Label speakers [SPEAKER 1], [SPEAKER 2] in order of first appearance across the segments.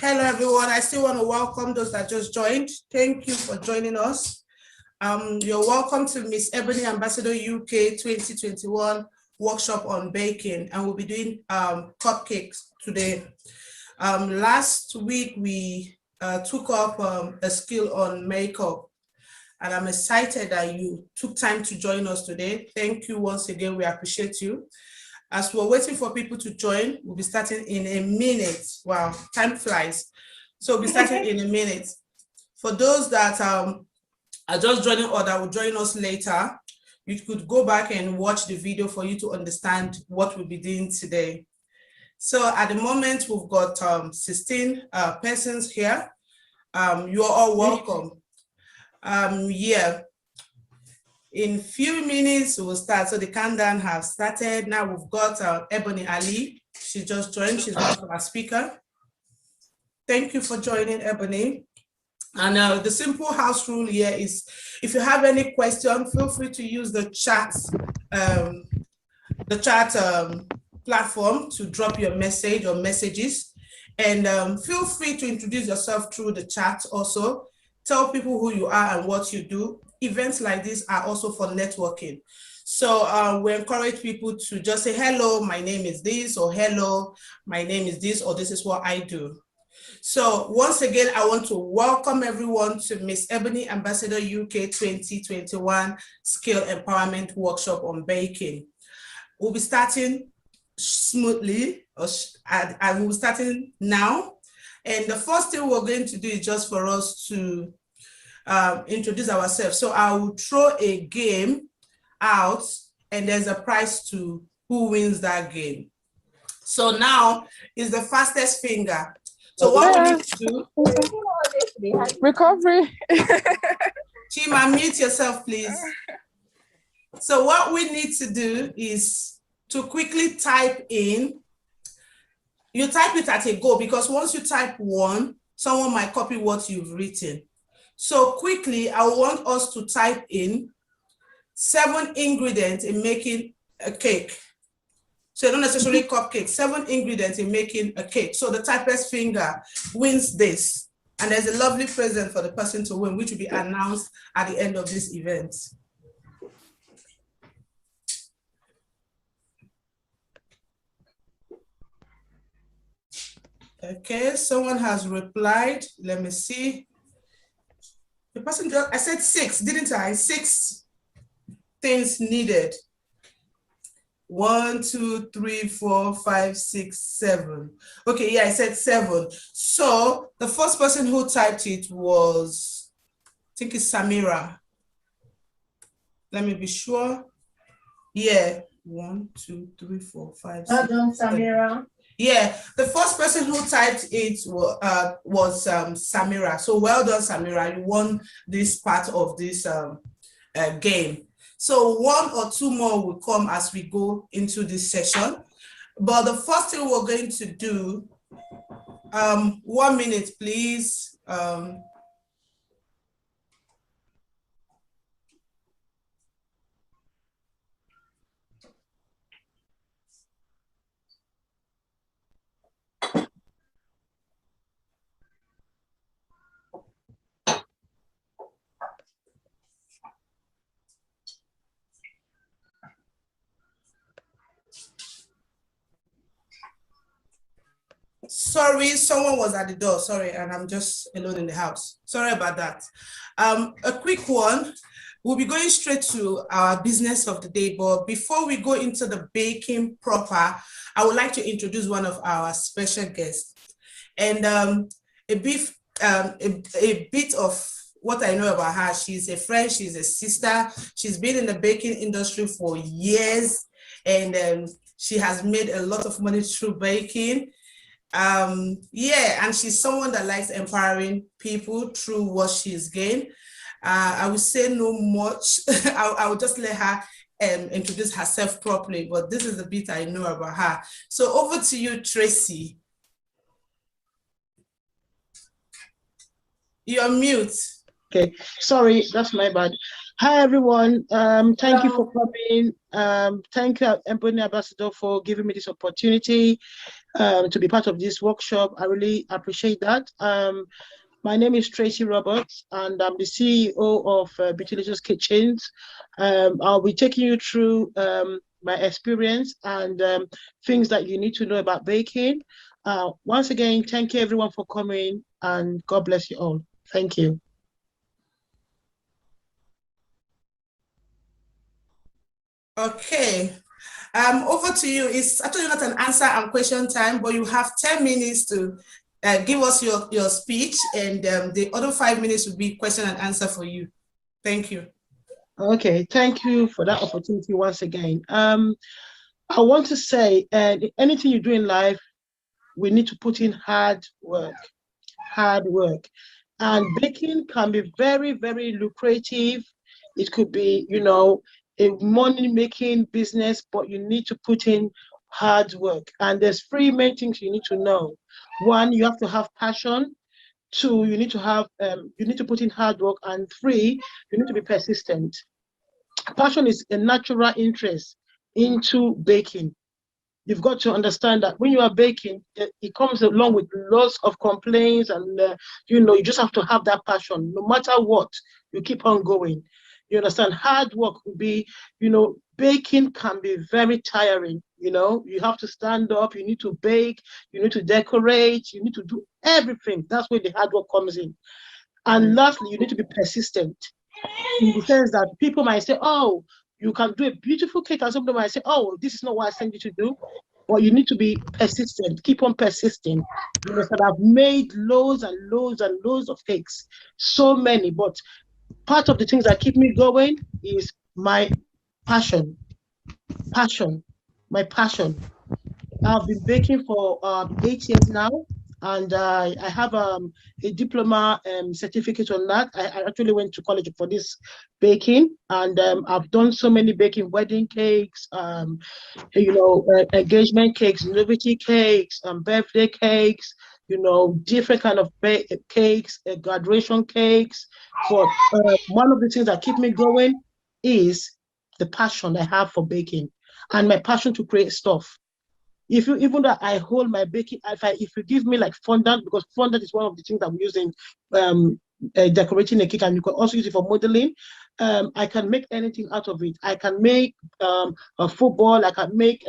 [SPEAKER 1] Hello, everyone. I still want to welcome those that just joined. Thank you for joining us. You're welcome to Miss Ebony Ambassador UK 2021 workshop on baking, and we'll be doing cupcakes today. Last week, we took up a skill on makeup, and I'm excited that you took time to join us today. Thank you once again. We appreciate you. As we're waiting for people to join, we'll be starting in a minute. Wow, time flies. So we'll be starting in a minute. For those that are just joining or that will join us later, you could go back and watch the video for you to understand what we'll be doing today. So at the moment, we've got 16 persons here. You're all welcome. Yeah. In a few minutes, we'll start. So the countdown has started. Now we've got Ebony Ali. She just joined. She's one of our speakers. Thank you for joining, Ebony. And the simple house rule here is, if you have any question, feel free to use the chat platform to drop your message or messages. And feel free to introduce yourself through the chat also. Tell people who you are and what you do. Events like this are also for networking. So we encourage people to just say, hello, my name is this, or hello, my name is this, or this is what I do. So once again, I want to welcome everyone to Miss Ebony Ambassador UK 2021 Skill Empowerment Workshop on Baking. We'll be starting smoothly, and we'll be starting now. And the first thing we're going to do is just for us to introduce ourselves. So I will throw a game out, and there's a prize to who wins that game. So now is the fastest finger. So what we need to do,
[SPEAKER 2] recovery.
[SPEAKER 1] Chima, mute yourself, please. So what we need to do is to quickly type in. You type it at a go, because once you type one, someone might copy what you've written. So quickly, I want us to type in 7 ingredients in making a cake. So not necessarily cupcake, 7 ingredients in making a cake. So the typist finger wins this. And there's a lovely present for the person to win, which will be announced at the end of this event. Okay, someone has replied. Let me see. The person just, I said 6, didn't I? 6 things needed. 1, 2, 3, 4, 5, 6, 7. Okay, yeah, I said 7. So the first person who typed it was, I think it's Samira. Let me be sure. Yeah, 1, 2, 3, 4, 5, 6.
[SPEAKER 3] Well done, Samira.
[SPEAKER 1] Yeah, the first person who typed it was Samira. So well done, Samira. You won this part of this game. So 1 or 2 more will come as we go into this session. But the first thing we're going to do, 1 minute, please. Sorry, someone was at the door. Sorry, and I'm just alone in the house. Sorry about that. A quick one. We'll be going straight to our business of the day, but before we go into the baking proper, I would like to introduce one of our special guests. And a bit of what I know about her. She's a friend, she's a sister. She's been in the baking industry for years, and she has made a lot of money through baking. Yeah, and she's someone that likes empowering people through what she's gained. I will say no much. I will just let her introduce herself properly, but this is the bit I know about her. So over to you, Tracy. You're mute.
[SPEAKER 4] Okay, sorry, that's my bad. Hi everyone, thank you for coming. Thank you, Ebony Ambassador, for giving me this opportunity. to be part of this workshop. I really appreciate that. My name is Tracy Roberts, and I'm the CEO of Beauty Kitchens. I'll be taking you through my experience and things that you need to know about baking. Once again, thank you everyone for coming, and God bless you all. Thank you.
[SPEAKER 1] Okay. Over to you. It's actually not an answer and question time, but you have 10 minutes to give us your speech, and the other 5 minutes will be question and answer for you. Thank you.
[SPEAKER 4] Okay, thank you for that opportunity once again. I want to say, anything you do in life, we need to put in hard work. And baking can be very, very lucrative. It could be, a money-making business, but you need to put in hard work. And there's three main things you need to know. One, you have to have passion. Two, you need to put in hard work. And three, you need to be persistent. Passion is a natural interest into baking. You've got to understand that when you are baking, it comes along with lots of complaints, and you just have to have that passion. No matter what, you keep on going. You understand? Hard work will be, baking can be very tiring. You have to stand up, you need to bake, you need to decorate, you need to do everything. That's where the hard work comes in. And lastly, you need to be persistent, in the sense that people might say, oh, you can do a beautiful cake, and somebody might say, oh, this is not what I sent you to do. But you need to be persistent, keep on persisting. You know, I've made loads and loads and loads of cakes, so many, but part of the things that keep me going is my passion, my passion. I've been baking for 8 years now, and I have a diploma certificate on that. I actually went to college for this baking, and I've done so many baking: wedding cakes, engagement cakes, novelty cakes, birthday cakes, different kind of cakes, graduation cakes. But one of the things that keep me going is the passion I have for baking and my passion to create stuff. Even though I hold my baking, if you give me like fondant, because fondant is one of the things I'm using decorating a cake, and you can also use it for modeling. I can make anything out of it. I can make a football. I can make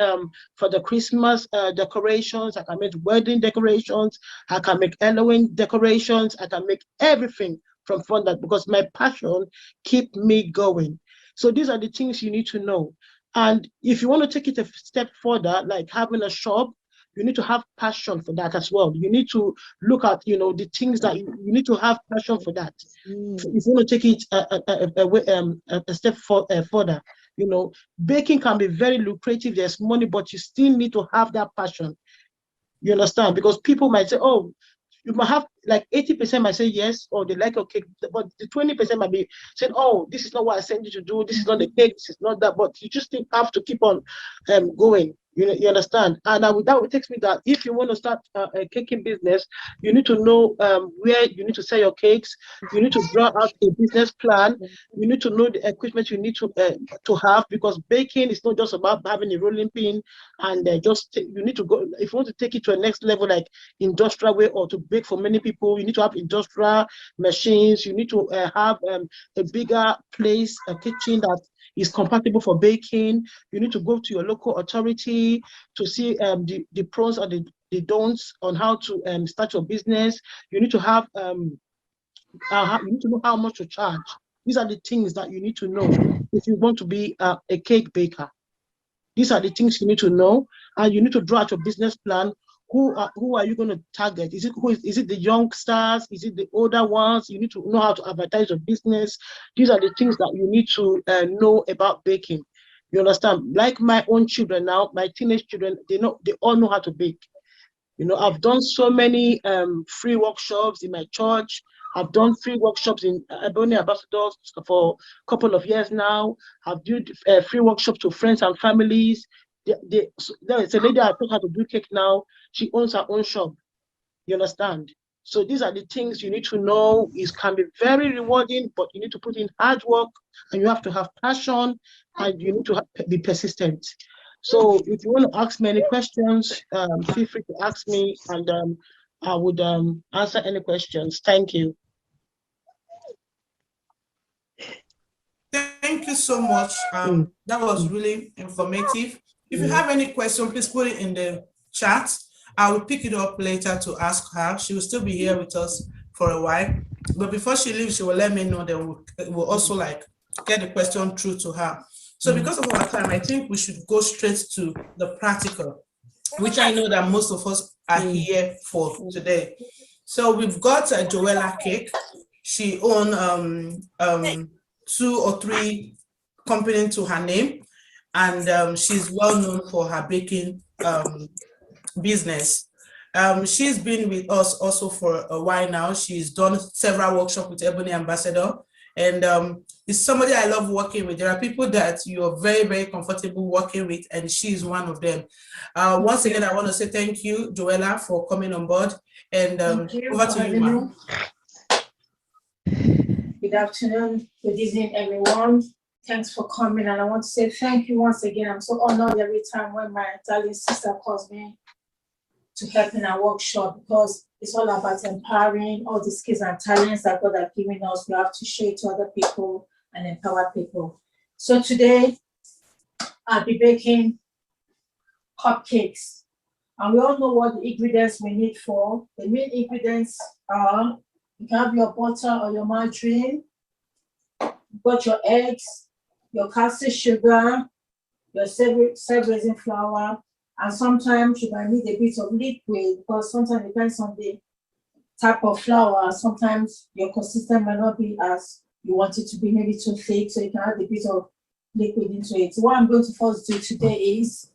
[SPEAKER 4] for the Christmas decorations. I can make wedding decorations. I can make Halloween decorations. I can make everything from fondant, because my passion keep me going. So these are the things you need to know. And if you want to take it a step further, like having a shop, you need to have passion for that as well. You need to look at, the things that you need to have passion for that. If you want to take it a step further, baking can be very lucrative. There's money, but you still need to have that passion. You understand? Because people might say, oh, you might have like 80% might say yes, or they like your cake, but the 20% might be saying, oh, this is not what I sent you to do, this is not the cake, this is not that, but you just have to keep on going. You understand? And that takes me that if you want to start a caking business, you need to know where you need to sell your cakes. You need to draw out a business plan. You need to know the equipment you need to have, because baking is not just about having a rolling pin and you need to go. If you want to take it to a next level, like industrial way, or to bake for many people, you need to have industrial machines. You need to have a bigger place, a kitchen that is compatible for baking. You need to go to your local authority to see the pros or the don'ts on how to start your business. You need to have you need to know how much to charge. These are the things that you need to know if you want to be a cake baker. These are the things you need to know, and you need to draw out your business plan. Who are you going to target? Is it the youngsters? Is it the older ones? You need to know how to advertise your business. These are the things that you need to know about baking. You understand? Like my own children now, my teenage children, they all know how to bake. I've done so many free workshops in my church. I've done free workshops in E.B.O.N.Y ambassadors for a couple of years now. I've done free workshops to friends and families. There's a lady I taught how to do cake now. She owns her own shop. You understand? So these are the things you need to know. It can be very rewarding, but you need to put in hard work, and you have to have passion, and you need to be persistent. So if you want to ask me any questions, feel free to ask me, and I would answer any questions. Thank you.
[SPEAKER 1] Thank you so much. That was really informative. If you have any question, please put it in the chat. I will pick it up later to ask her. She will still be here with us for a while. But before she leaves, she will let me know that we'll also like get the question through to her. So because of our time, I think we should go straight to the practical, which I know that most of us are here for today. So we've got a Joella Cake. She owns 2 or 3 companies to her name, and she's well known for her baking business. She's been with us also for a while now. She's done several workshops with E.B.O.N.Y Ambassador, and it's somebody I love working with. There are people that you're very, very comfortable working with, and she's one of them. Once again, I want to say thank you, Joella, for coming on board, and over to you, ma'am.
[SPEAKER 2] Good afternoon, good evening, everyone. Thanks for coming, and I want to say thank you once again. I'm so honored every time when my Italian sister calls me to help in our workshop, because it's all about empowering all the skills and talents that God has given us. We have to share it to other people and empower people. So today, I'll be baking cupcakes. And we all know what the ingredients we need for. The main ingredients are, you can have your butter or your margarine, you've got your eggs, your caster sugar, your self-raising flour, and sometimes you might need a bit of liquid, because sometimes it depends on the type of flour. Sometimes your consistency might not be as you want it to be, maybe too thick, so you can add a bit of liquid into it. So what I'm going to first do today is,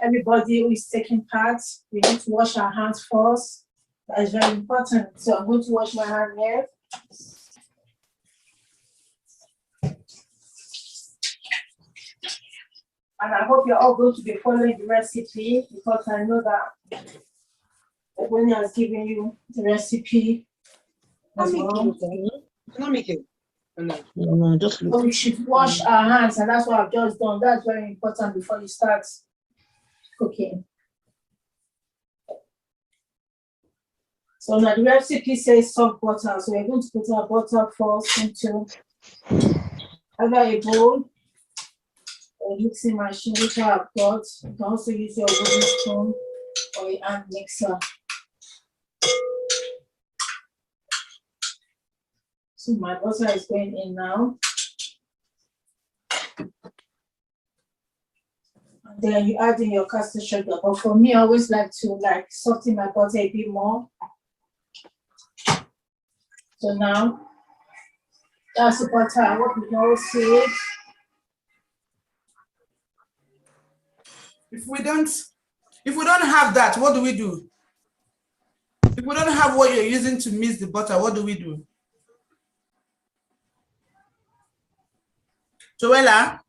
[SPEAKER 2] everybody who is taking part, we need to wash our hands first. That is very important. So I'm going to wash my hand here. And I hope you're all going to be following the recipe, because I know that E.B.O.N.Y has given you the recipe as well.
[SPEAKER 4] Can I make it? No, just look.
[SPEAKER 2] So we should wash our hands, and that's what I've just done. That's very important before you start cooking. So now the recipe says soft butter. So we're going to put our butter first into either a bowl or a mixing machine, which I have got. You can also use your wooden spoon or a hand mixer. So my butter is going in now. And then you add in your caster sugar. But for me, I always like to soften my butter a bit more. So now that's the butter. I hope you can all see it.
[SPEAKER 1] If we don't have that, what do we do? If we don't have what you're using to mix the butter, what do we do? Joella,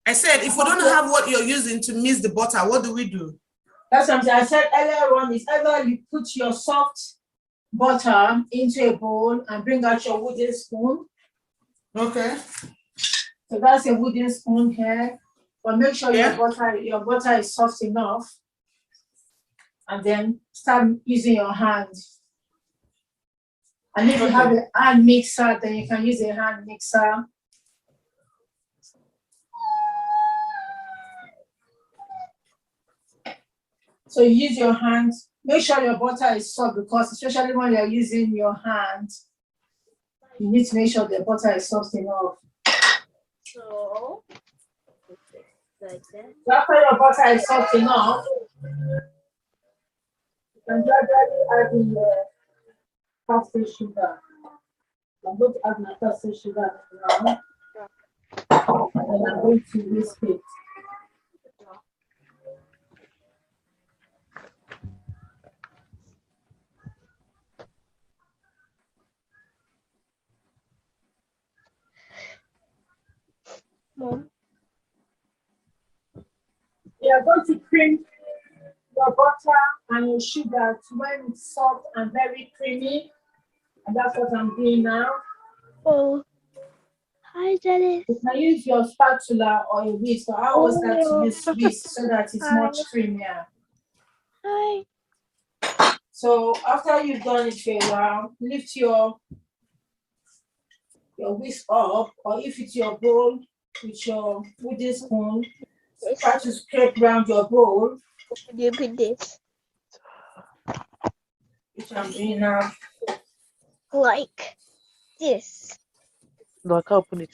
[SPEAKER 1] I said, if we don't have what you're using to mix the butter, what do we do?
[SPEAKER 2] That's something I said earlier on, is either you put your soft butter into a bowl and bring out your wooden spoon.
[SPEAKER 1] Okay.
[SPEAKER 2] So that's a wooden spoon here. But make sure your butter is soft enough. And then start using your hand. And if you have a hand mixer, then you can use a hand mixer. So use your hand. Make sure your butter is soft, because especially when you're using your hand, you need to make sure the butter is soft enough.
[SPEAKER 3] So, like that.
[SPEAKER 2] So after your butter is soft enough, you can gradually add in the caster sugar. I'm going to add my caster sugar now. And then I'm going to whisk it.
[SPEAKER 3] Mom.
[SPEAKER 2] You are going to cream your butter and your sugar to when it's soft and very creamy. And that's what I'm doing now.
[SPEAKER 3] Oh, Hi, Dennis.
[SPEAKER 2] You can use your spatula or a whisk. So I always like to use whisk so that it's much creamier.
[SPEAKER 3] Hi.
[SPEAKER 2] So after you've done it for a while, lift your whisk up, or if it's your bowl with your wooden spoon, try to scrape around your bowl,
[SPEAKER 3] You put this
[SPEAKER 2] which I'm doing now.
[SPEAKER 3] like this.
[SPEAKER 4] No, I can't open it.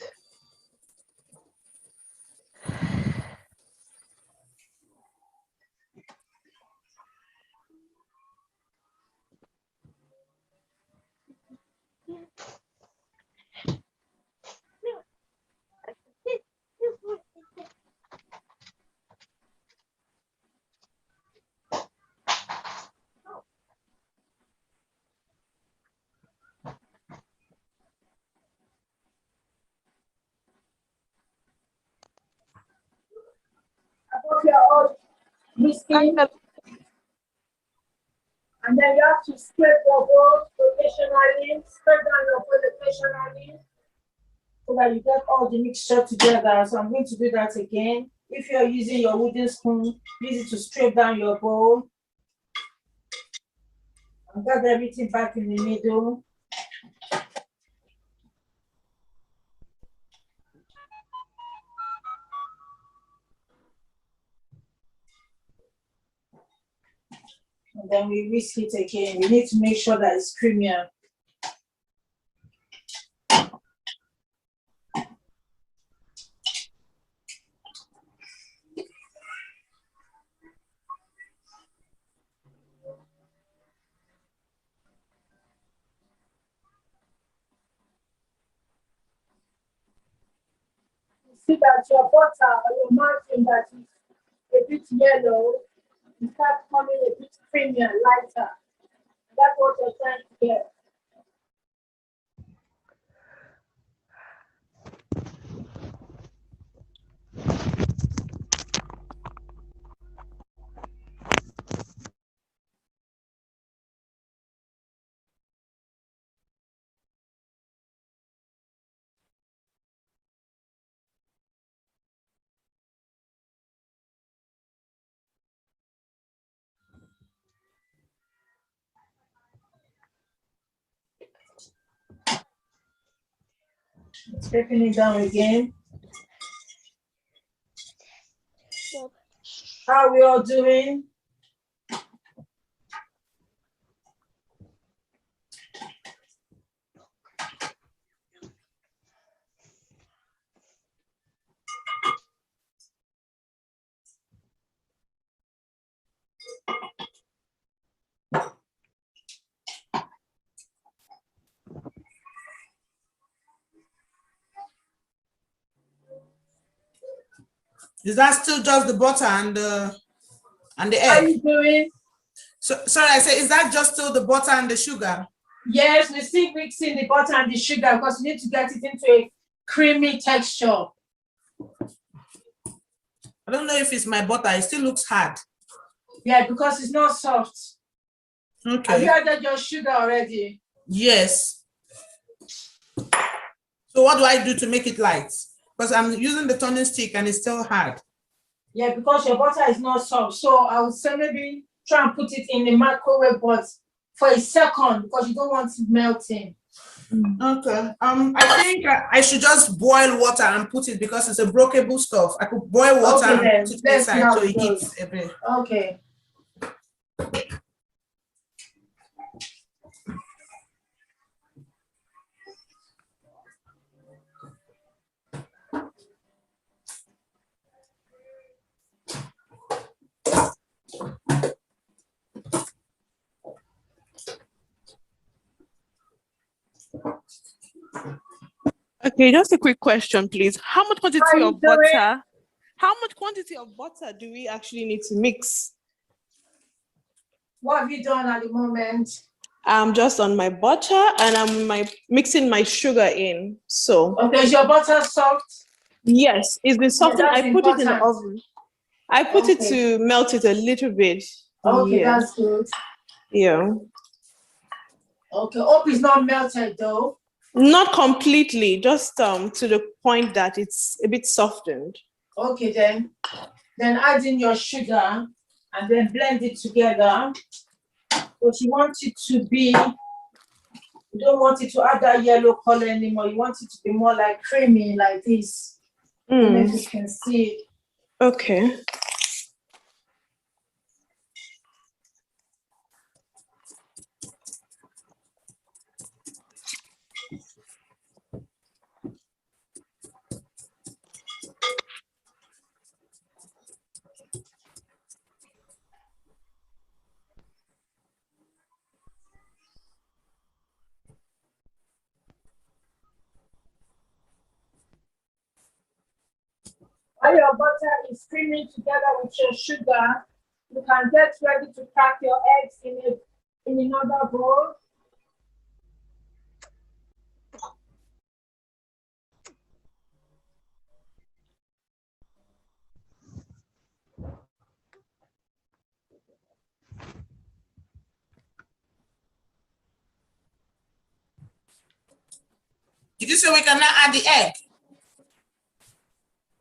[SPEAKER 2] Above your all whisking, and then you have to scrape your bowl rotationally, scrape down your bowl rotationally, so that you get all the mixture together. So I'm going to do that again. If you're using your wooden spoon, use it to scrape down your bowl. And get everything back in the middle. And then we whisk it again. We need to make sure that it's creamier. See that your butter or your margarine that is a bit yellow, it starts coming a bit creamier, lighter. That's what you're trying to get. Scraping it down again. How are we all doing?
[SPEAKER 1] Is that still just the butter and the
[SPEAKER 2] How are
[SPEAKER 1] egg?
[SPEAKER 2] you doing?
[SPEAKER 1] So sorry, I said, is that just still the butter and the sugar?
[SPEAKER 2] Yes, we still mixing the butter and the sugar because we need to get it into a creamy texture.
[SPEAKER 1] I don't know if it's my butter. It still looks hard.
[SPEAKER 2] Yeah, because it's not soft.
[SPEAKER 1] Okay.
[SPEAKER 2] Have you added your sugar already?
[SPEAKER 1] Yes. So what do I do to make it light? Because I'm using the turning stick and it's still hard.
[SPEAKER 2] Yeah, because your butter is not soft. So I would say maybe try and put it in the microwave, but for a second because you don't want it melting.
[SPEAKER 1] Okay. I think I should just boil water and put it because it's a breakable stuff. I could boil water and put it inside so it heats a bit.
[SPEAKER 2] Okay.
[SPEAKER 5] Okay, just a quick question, please. How much quantity of butter? How much quantity of butter do we actually need to mix?
[SPEAKER 2] What have you done at the moment?
[SPEAKER 5] I'm just on my butter and I'm mixing my sugar in. So
[SPEAKER 2] okay, is your butter soft?
[SPEAKER 5] Yes, it's been softened. I put it in the oven. I put it to melt it a little bit.
[SPEAKER 2] Okay, that's good.
[SPEAKER 5] Yeah.
[SPEAKER 2] Okay, hope it's not melted though.
[SPEAKER 5] Not completely, just to the point that it's a bit softened.
[SPEAKER 2] Okay, then add in your sugar and then blend it together. But you want it to be, you don't want it to add that yellow color anymore. You want it to be more like creamy, like this. Maybe you can see it.
[SPEAKER 5] Okay.
[SPEAKER 2] While your butter is creaming together with your sugar, you can get ready to crack your eggs in another bowl.
[SPEAKER 1] Did you say we can now add the egg?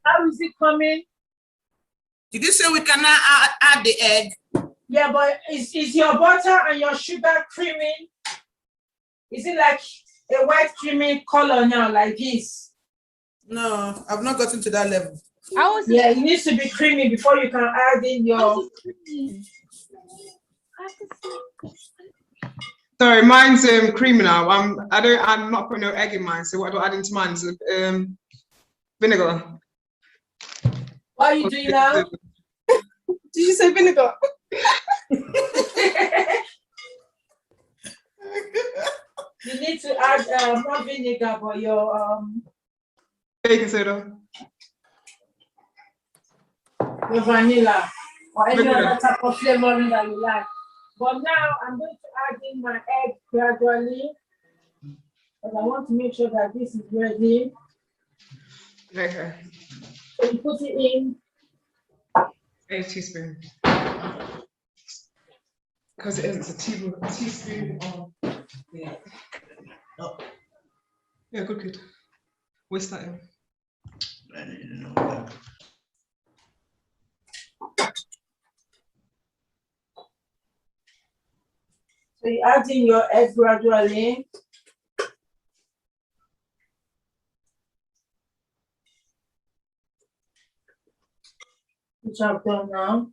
[SPEAKER 2] How is it coming?
[SPEAKER 1] Did you say we can now add the egg?
[SPEAKER 2] Yeah, but is your butter and your sugar creaming? Is it like a white creamy color now, like this?
[SPEAKER 1] No, I've not gotten to that level.
[SPEAKER 2] Yeah, it needs to be creamy before you can add in your.
[SPEAKER 6] Sorry, mine's creamy now. I'm not putting no egg in mine. So what do I add into mine? So, vinegar.
[SPEAKER 2] What are you doing now?
[SPEAKER 5] Did you say vinegar?
[SPEAKER 2] You need to add not vinegar, but your
[SPEAKER 6] Baking soda.
[SPEAKER 2] Your vanilla or any
[SPEAKER 6] Vanilla.
[SPEAKER 2] other type of flavoring that you like. But now I'm going to add in my egg gradually, because I want to make sure that this is ready.
[SPEAKER 6] Okay.
[SPEAKER 2] So you put it in.
[SPEAKER 6] 1 teaspoon. Because it is, it's a teaspoon of, yeah. Oh. Yeah, good. Where's that in?
[SPEAKER 1] I didn't know that.
[SPEAKER 2] So you add in your egg gradually. Which I've done now.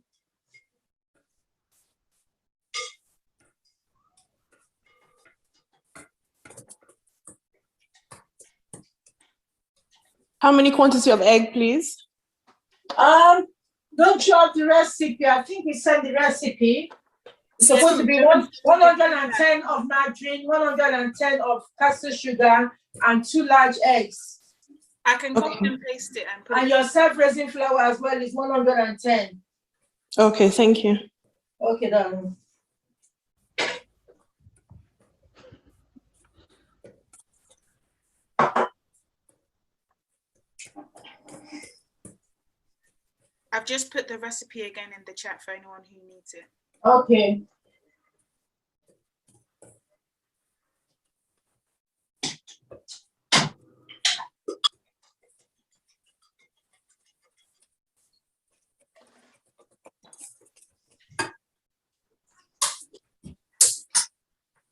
[SPEAKER 5] How many quantity of egg, please?
[SPEAKER 2] Don't show up the recipe. I think we sent the recipe. It's supposed to be 110 of margarine, 110 of castor sugar, and 2 large eggs.
[SPEAKER 7] I can copy and paste it and put
[SPEAKER 2] And
[SPEAKER 7] it.
[SPEAKER 2] your self-raising flour as well is 110.
[SPEAKER 5] Okay, thank you.
[SPEAKER 2] Okay, done.
[SPEAKER 7] I've just put the recipe again in the chat for anyone who needs it.
[SPEAKER 2] Okay.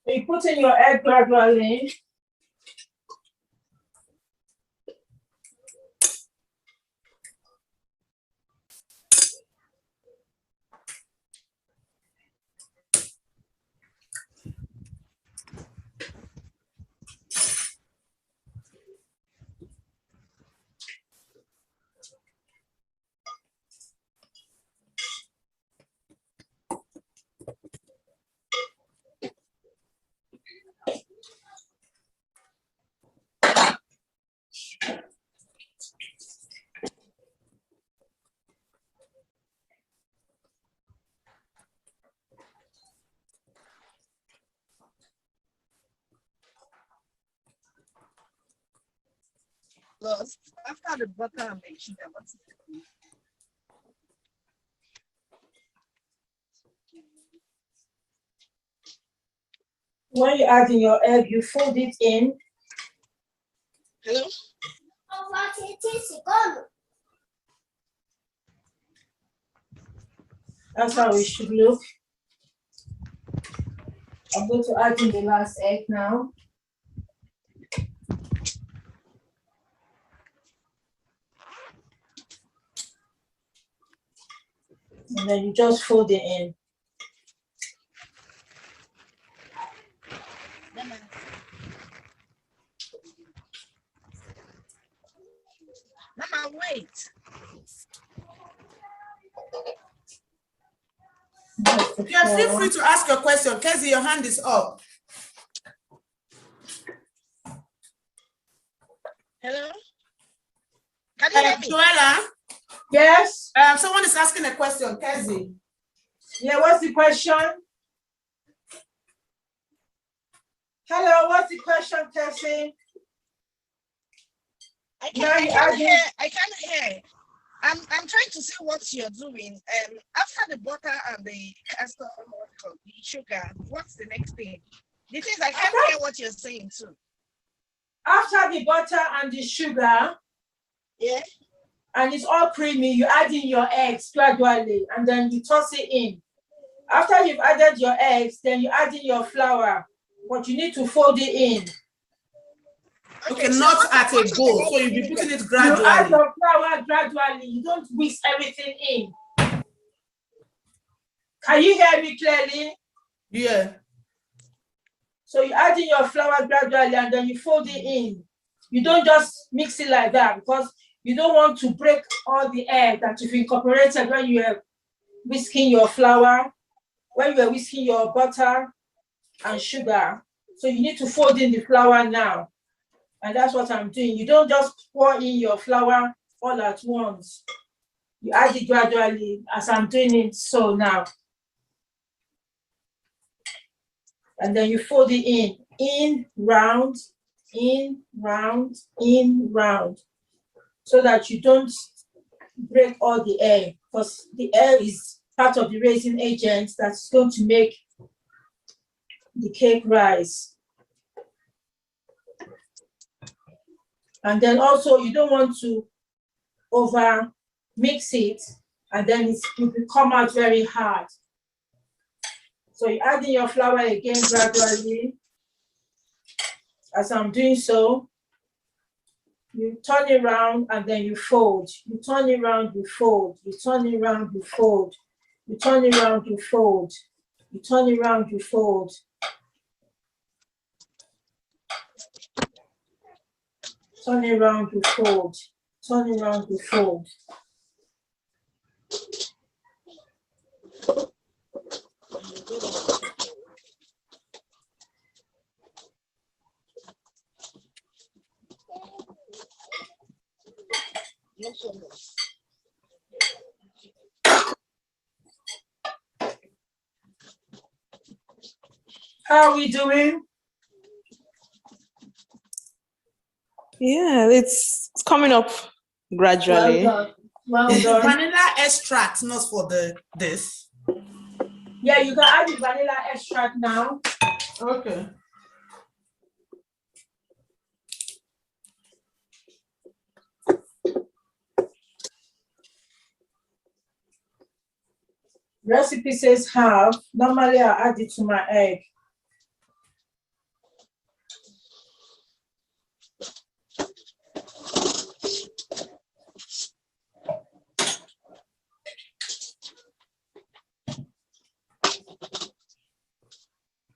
[SPEAKER 2] So you put in your egg gradually.
[SPEAKER 8] After the butter and the sugar, what's it?
[SPEAKER 2] When you add in your egg, you fold it in
[SPEAKER 8] Hello?
[SPEAKER 2] That's how it should look. I'm going to add in the last egg now. And then you just fold it in.
[SPEAKER 8] Mama, wait.
[SPEAKER 1] Yeah, feel free to ask your question. Kezzy, your hand is up.
[SPEAKER 8] Hello? Can you hear me?
[SPEAKER 1] Joella,
[SPEAKER 2] Yes?
[SPEAKER 1] someone is asking a question. Kezzy.
[SPEAKER 2] Yeah, what's the question? Hello, what's the question, Cassie?
[SPEAKER 8] I can't hear. I'm trying to see what you're doing. After the butter and the castor, the sugar, what's the next thing? The things I can't hear what you're saying too.
[SPEAKER 2] After the butter and the sugar,
[SPEAKER 8] yeah,
[SPEAKER 2] and it's all creamy, you add in your eggs gradually, and then you toss it in. After you've added your eggs, then you add in your flour, but you need to fold it in.
[SPEAKER 1] Okay, not at a go, so you'll be putting it gradually.
[SPEAKER 2] You add your flour gradually, you don't whisk everything in. Can you hear me clearly?
[SPEAKER 1] Yeah.
[SPEAKER 2] So you add in your flour gradually and then you fold it in. You don't just mix it like that because you don't want to break all the egg that you've incorporated when you are whisking your flour, when you are whisking your butter and sugar. So you need to fold in the flour now. And that's what I'm doing. You don't just pour in your flour all at once. You add it gradually as I'm doing it so now. And then you fold it in, round, in, round, so that you don't break all the egg, because the egg is part of the raising agent that's going to make the cake rise. And then also you don't want to over mix it and then it will come out very hard. So you add in your flour again gradually. As I'm doing so, you turn it around and then you fold. You turn it around, you fold. You turn it around, you fold. You turn it around, you fold. You turn it around, you fold. Turn it around, you fold. Turn it around, you fold. How are we doing?
[SPEAKER 5] Yeah, it's coming up gradually.
[SPEAKER 2] Well done. Well
[SPEAKER 1] Is
[SPEAKER 2] done.
[SPEAKER 1] vanilla extract not for this?
[SPEAKER 2] Yeah, you can add the vanilla extract now.
[SPEAKER 1] Okay.
[SPEAKER 2] Recipe says half. Normally I add it to my egg.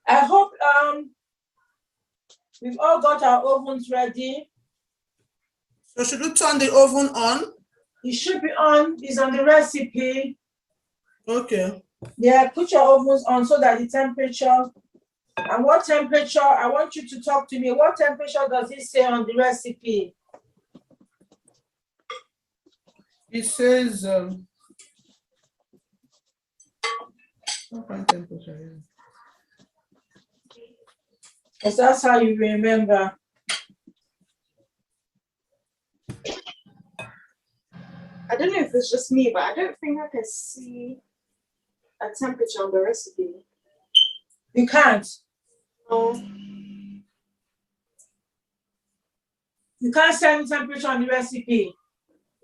[SPEAKER 2] I hope we've all got our ovens ready.
[SPEAKER 1] So should we turn the oven on?
[SPEAKER 2] It should be on. It's on the recipe.
[SPEAKER 1] Okay.
[SPEAKER 2] Yeah, put your ovens on so that the temperature. And what temperature? I want you to talk to me. What temperature does it say on the recipe?
[SPEAKER 1] It says what temperature?
[SPEAKER 2] Because that's how you remember.
[SPEAKER 9] I don't know if it's just me, but I don't think I can see a temperature on the recipe.
[SPEAKER 2] You can't.
[SPEAKER 9] No.
[SPEAKER 2] You You can't see any temperature on the recipe.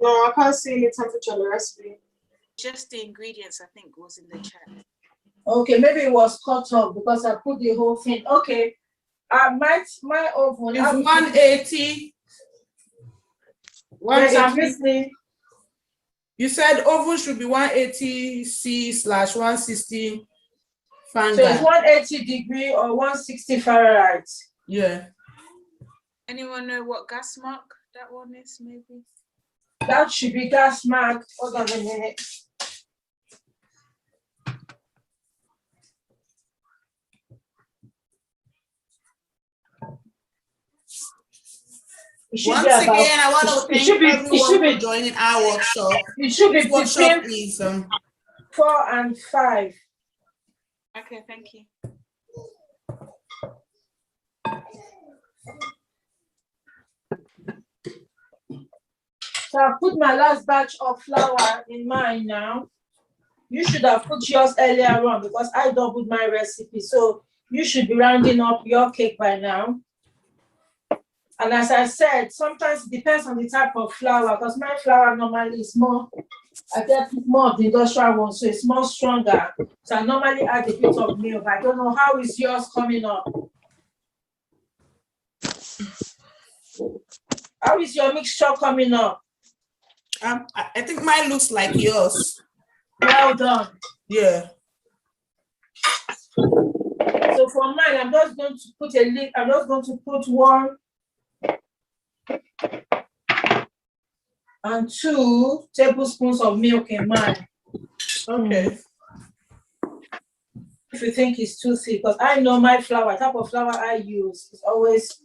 [SPEAKER 9] No, I can't see any temperature on the recipe.
[SPEAKER 7] Just the ingredients, I think, was in the chat.
[SPEAKER 2] Okay, maybe it was cut off because I put the whole thing. Okay. My oven
[SPEAKER 1] is 180.
[SPEAKER 2] Yes, I'm
[SPEAKER 1] 180.
[SPEAKER 2] listening.
[SPEAKER 1] You said oven should be 180 C/160 Fahrenheit.
[SPEAKER 2] So it's 180 degree or 160 Fahrenheit.
[SPEAKER 1] Yeah.
[SPEAKER 7] Anyone know what gas mark that one is, maybe?
[SPEAKER 2] That should be gas mark. Hold on a minute.
[SPEAKER 1] Once again, I want to thank everyone for joining our workshop.
[SPEAKER 2] It should be
[SPEAKER 1] this workshop
[SPEAKER 2] between
[SPEAKER 1] is
[SPEAKER 2] 4 and 5.
[SPEAKER 7] Okay, thank you.
[SPEAKER 2] So I put my last batch of flour in mine now. You should have put yours earlier on because I doubled my recipe. So you should be rounding up your cake by now. And as I said, sometimes it depends on the type of flour because my flour normally is more, I get more of the industrial one, so it's more stronger. So I normally add a bit of milk. I don't know how is yours coming up. How is your mixture coming up?
[SPEAKER 1] I think mine looks like yours.
[SPEAKER 2] Well done.
[SPEAKER 1] Yeah.
[SPEAKER 2] So for mine, I'm just going to put a lid. I'm just going to put 1 and 2 tablespoons of milk in mine.
[SPEAKER 1] Okay.
[SPEAKER 2] If you think it's too thick, because I know my flour, type of flour I use is always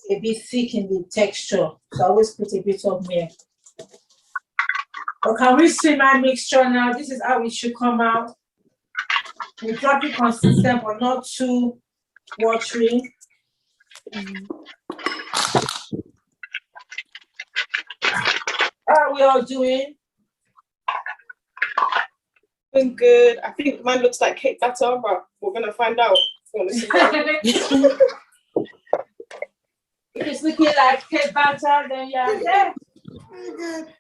[SPEAKER 2] a bit thick in the texture. So I always put a bit of milk. But can we see my mixture now? This is how it should come out. We drop it consistent, but not too watery. How are we all doing?
[SPEAKER 9] Doing good. I think mine looks like cake batter, but we're gonna find out.
[SPEAKER 2] If it's looking like cake batter, then yeah.
[SPEAKER 1] Oh God.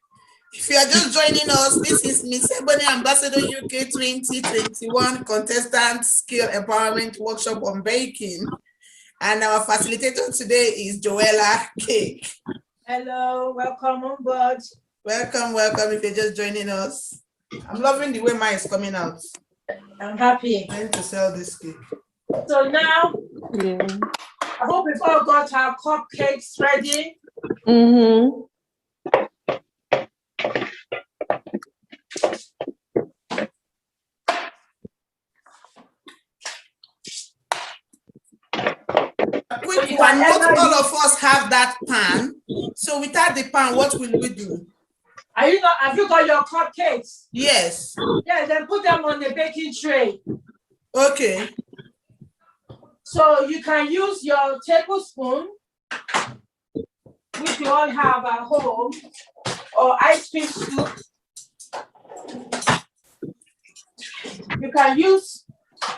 [SPEAKER 1] If you are just joining us, this is Miss E.B.O.N.Y Ambassador UK 2021 Contestant Skill Empowerment Workshop on Baking. And our facilitator today is Joella Cake.
[SPEAKER 2] Hello, welcome on board.
[SPEAKER 1] Welcome, welcome if you're just joining us. I'm loving the way mine is coming out.
[SPEAKER 2] I'm happy.
[SPEAKER 1] I'm trying to sell this cake.
[SPEAKER 2] So now, I hope we've all got our cupcakes ready.
[SPEAKER 1] Quick one, not all of us have that pan. So without the pan, what will we do?
[SPEAKER 2] Have you got your cupcakes?
[SPEAKER 1] Yes.
[SPEAKER 2] Yeah, then put them on the baking tray.
[SPEAKER 1] Okay.
[SPEAKER 2] So you can use your tablespoon, which you all have at home, or ice cream scoop. You can use,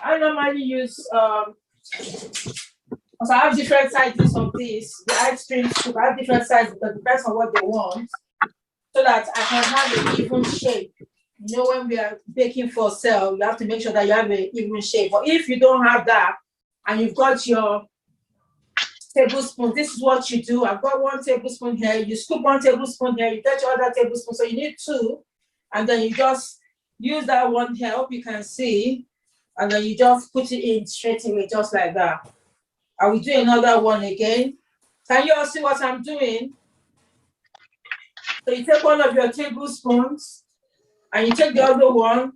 [SPEAKER 2] I normally use, because I have different sizes of this, the ice cream scoop. I have different sizes because it depends on what they want, so that I can have an even shape. You know, when we are baking for sale, you have to make sure that you have an even shape. But if you don't have that, and you've got your tablespoon, this is what you do. I've got 1 tablespoon here. You scoop 1 tablespoon here. You get your other tablespoon. So you need 2, and then you just use that one here. I hope you can see, and then you just put it in straight away, just like that. I will do another one again. Can you all see what I'm doing? So you take one of your tablespoons, and you take the other one,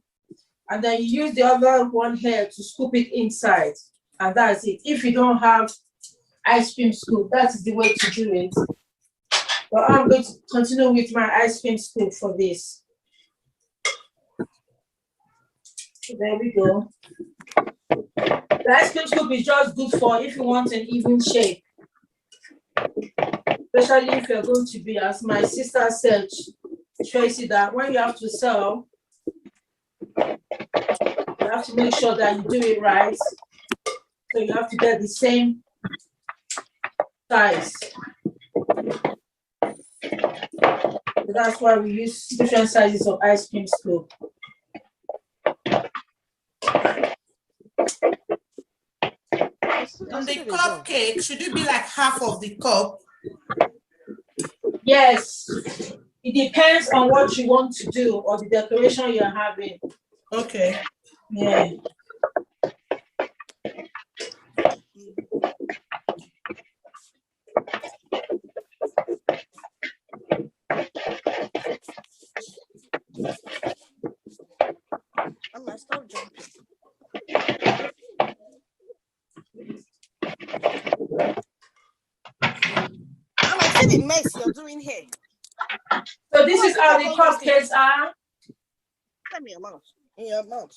[SPEAKER 2] and then you use the other one here to scoop it inside. And that's it. If you don't have ice cream scoop, that's the way to do it. But I'm going to continue with my ice cream scoop for this. So there we go. The ice cream scoop is just good for if you want an even shape. Especially if you're going to be, as my sister said, Tracy, that when you have to sell, you have to make sure that you do it right. So you have to get the same size. That's why we use different sizes of ice cream scoop.
[SPEAKER 1] On the cupcake, should it be like half of the cup?
[SPEAKER 2] Yes. It depends on what you want to do or the decoration you're having.
[SPEAKER 1] Okay.
[SPEAKER 2] Yeah.
[SPEAKER 8] Stop jumping. I see the mess you're doing here.
[SPEAKER 2] So this is how the cupcakes are.
[SPEAKER 8] Tell me your mouth. In your mouth.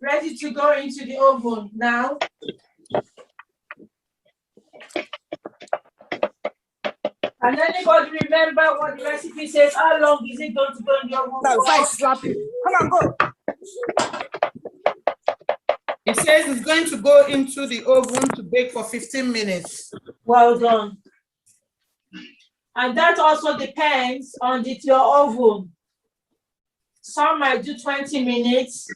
[SPEAKER 2] Ready to go into the oven now. And anybody remember what the recipe says? How long is it going to go in the oven?
[SPEAKER 8] That's why I slap you. Come on, go.
[SPEAKER 1] It says it's going to go into the oven to bake for 15 minutes.
[SPEAKER 2] Well done. And that also depends on your oven. Some might do 20 minutes.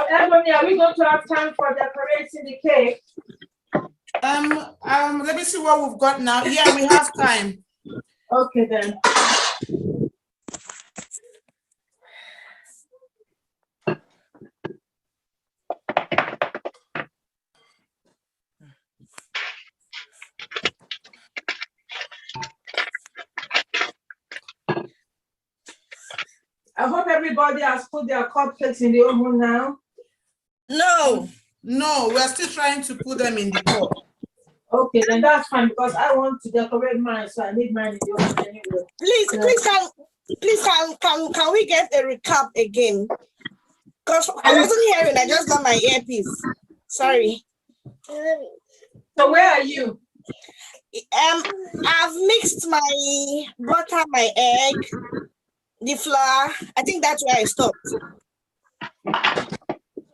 [SPEAKER 2] Ebony, are we going to have time for decorating the cake?
[SPEAKER 1] Let me see what we've got now. Yeah, we have time.
[SPEAKER 2] Okay then. I hope everybody has put their cupcakes in the oven now.
[SPEAKER 8] No.
[SPEAKER 1] No, we're still trying to put them in the cup.
[SPEAKER 2] Okay, then that's fine because I want to decorate mine, so I need mine in the oven anyway.
[SPEAKER 8] Can we get a recap again? Because I wasn't hearing, I just got my earpiece. Sorry.
[SPEAKER 2] So where are you?
[SPEAKER 8] I've mixed my butter, my egg, the flour. I think that's where I stopped.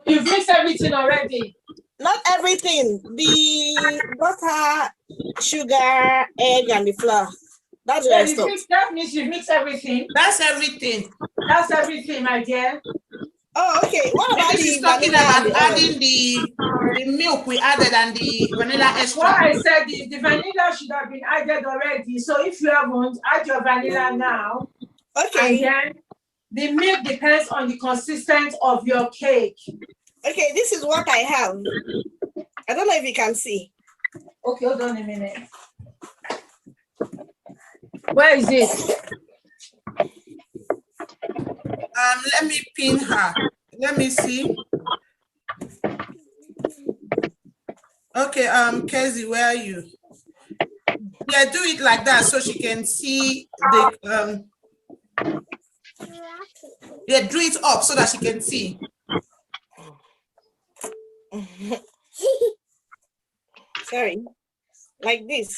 [SPEAKER 2] You've mixed everything already?
[SPEAKER 8] Not everything. The butter, sugar, egg, and the flour. That's where I stopped.
[SPEAKER 2] That means you mix everything.
[SPEAKER 1] That's everything.
[SPEAKER 2] That's everything, my dear.
[SPEAKER 8] Oh, okay. What about
[SPEAKER 1] she's talking about adding the milk we added and the vanilla extract?
[SPEAKER 2] What I said is the vanilla should have been added already. So if you haven't, add your vanilla now.
[SPEAKER 8] Okay.
[SPEAKER 2] And then the milk depends on the consistency of your cake.
[SPEAKER 8] Okay, this is what I have. I don't know if you can see.
[SPEAKER 2] Okay, hold on a minute. Where is it?
[SPEAKER 1] Let me pin her. Let me see. Okay, Kezzy, where are you? Yeah, do it like that so she can see the yeah, do it up so that she can see.
[SPEAKER 8] Sorry, like this.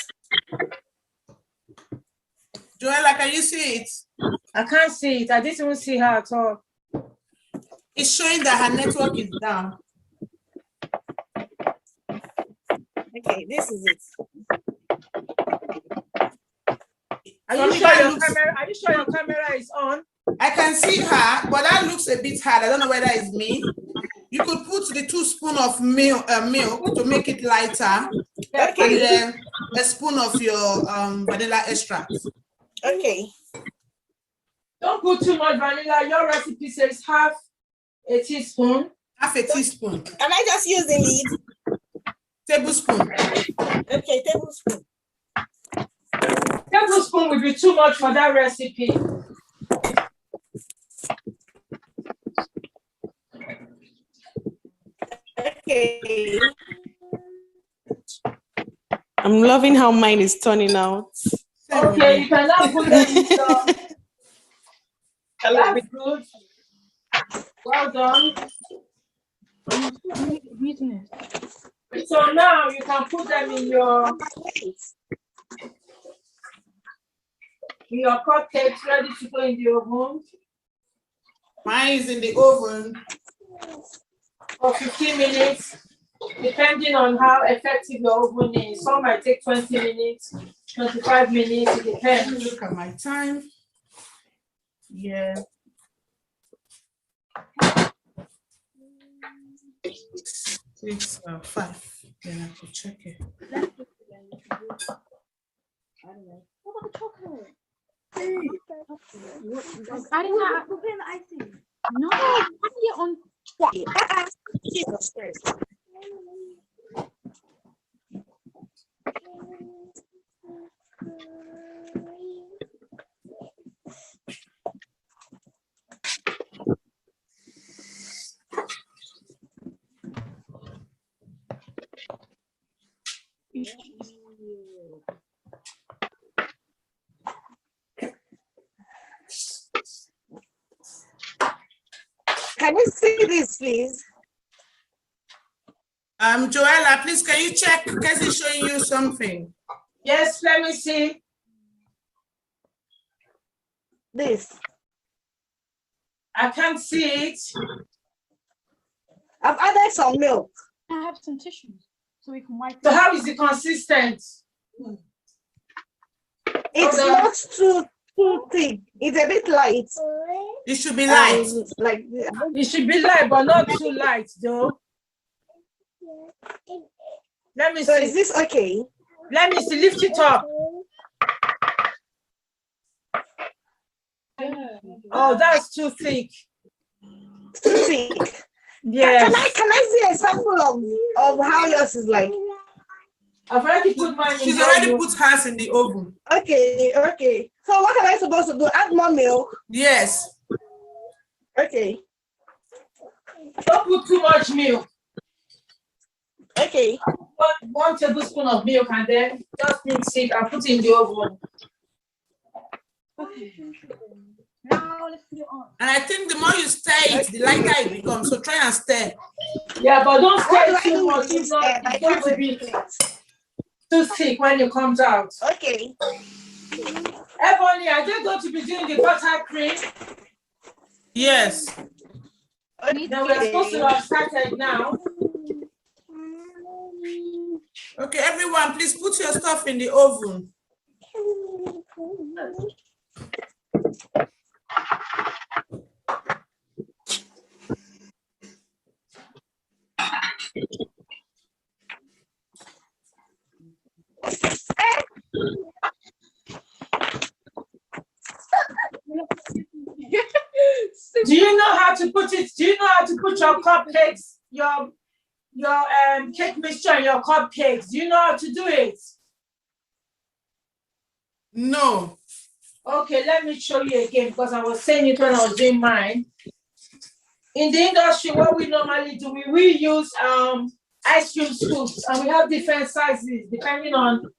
[SPEAKER 1] Joella, can you see it?
[SPEAKER 2] I can't see it. I didn't even see her at all.
[SPEAKER 1] It's showing that her network is down.
[SPEAKER 8] Okay, this is it.
[SPEAKER 2] Are you sure your camera is on?
[SPEAKER 1] I can see her, but that looks a bit hard. I don't know whether it's me. You could put the 2 spoons of milk to make it lighter. Okay. And then a spoon of your vanilla extract.
[SPEAKER 8] Okay.
[SPEAKER 2] Don't put too much vanilla. Your recipe says half a teaspoon.
[SPEAKER 1] Half a teaspoon.
[SPEAKER 8] Can I just use the lid?
[SPEAKER 1] Tablespoon.
[SPEAKER 8] Okay, tablespoon.
[SPEAKER 2] Tablespoon will be too much for that recipe.
[SPEAKER 8] Okay.
[SPEAKER 5] I'm loving how mine is turning out.
[SPEAKER 2] Okay, you cannot put them in the... That's good. Well done. So now you can put them in your cupcakes ready to go in the oven.
[SPEAKER 1] Mine is in the oven
[SPEAKER 2] For 15 minutes, depending on how effective your oven is. Some might take 20 minutes, 25 minutes, it
[SPEAKER 1] Let me
[SPEAKER 2] depends.
[SPEAKER 1] look at my time. Yeah. 5. Then I have to check it.
[SPEAKER 3] What about the chocolate?
[SPEAKER 10] Adding that, put it in the icing. No, adding it on.
[SPEAKER 8] Jesus Christ. Can you see this, please?
[SPEAKER 1] Joella, please, can you check? Cassie showing you something?
[SPEAKER 2] Yes, let me see.
[SPEAKER 8] This.
[SPEAKER 2] I can't see it.
[SPEAKER 8] I've added some milk.
[SPEAKER 10] I have some tissues so we can wipe
[SPEAKER 2] So
[SPEAKER 10] it.
[SPEAKER 2] how is it consistent?
[SPEAKER 8] It's
[SPEAKER 2] Okay.
[SPEAKER 8] not too thick. It's a bit light.
[SPEAKER 1] It should be light.
[SPEAKER 8] Like
[SPEAKER 2] It should be light, but not too light, though. Let me
[SPEAKER 8] so
[SPEAKER 2] see.
[SPEAKER 8] is this okay?
[SPEAKER 2] Let me see. Lift it up. Oh, that's too thick.
[SPEAKER 8] Too thick.
[SPEAKER 2] Yes.
[SPEAKER 8] Can I see a sample of how yours is like?
[SPEAKER 2] I've already put mine in
[SPEAKER 1] She's
[SPEAKER 2] the
[SPEAKER 1] already
[SPEAKER 2] oven.
[SPEAKER 1] put hers in the oven.
[SPEAKER 8] Okay. So what am I supposed to do? Add more milk?
[SPEAKER 1] Yes.
[SPEAKER 8] Okay.
[SPEAKER 2] Don't put too much milk.
[SPEAKER 8] Okay.
[SPEAKER 2] 1 tablespoon of milk and then just mix it and put it in the oven.
[SPEAKER 10] Okay. Now let's put it on.
[SPEAKER 1] And I think the more you stir it, the lighter it becomes. So try and stir.
[SPEAKER 2] Yeah, but don't
[SPEAKER 8] What do
[SPEAKER 2] stir
[SPEAKER 8] I
[SPEAKER 2] too
[SPEAKER 8] do
[SPEAKER 2] much.
[SPEAKER 8] with
[SPEAKER 2] If
[SPEAKER 8] this?
[SPEAKER 2] not,
[SPEAKER 8] I
[SPEAKER 2] it's going
[SPEAKER 8] can't
[SPEAKER 2] to be too thick when it comes out.
[SPEAKER 8] Okay.
[SPEAKER 2] Ebony, are they going to be doing the buttercream?
[SPEAKER 1] Yes.
[SPEAKER 2] Then we're supposed to have started now.
[SPEAKER 1] Okay, everyone, please put your stuff in the oven.
[SPEAKER 2] Do you know how to put it? Do you know how to put your cupcakes, your cake mixture in your cupcakes? Do you know how to do it?
[SPEAKER 1] No.
[SPEAKER 2] Okay, let me show you again because I was saying it when I was doing mine. In the industry, what we normally do, we use ice cream scoops, and we have different sizes depending on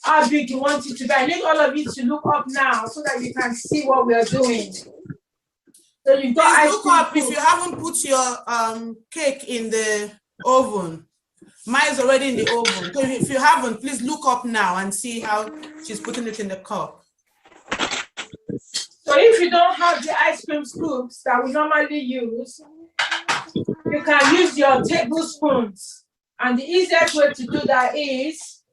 [SPEAKER 2] how big you want it to be. I need all of you to look up now so that you can see what we are doing. So you've got
[SPEAKER 1] Please
[SPEAKER 2] ice
[SPEAKER 1] look
[SPEAKER 2] cream
[SPEAKER 1] up if
[SPEAKER 2] scoops.
[SPEAKER 1] you haven't put your cake in the oven. Mine's already in the oven. So if you haven't, please look up now and see how she's putting it in the cup.
[SPEAKER 2] So if you don't have the ice cream scoops that we normally use, you can use your tablespoons. And the easiest way to do that is,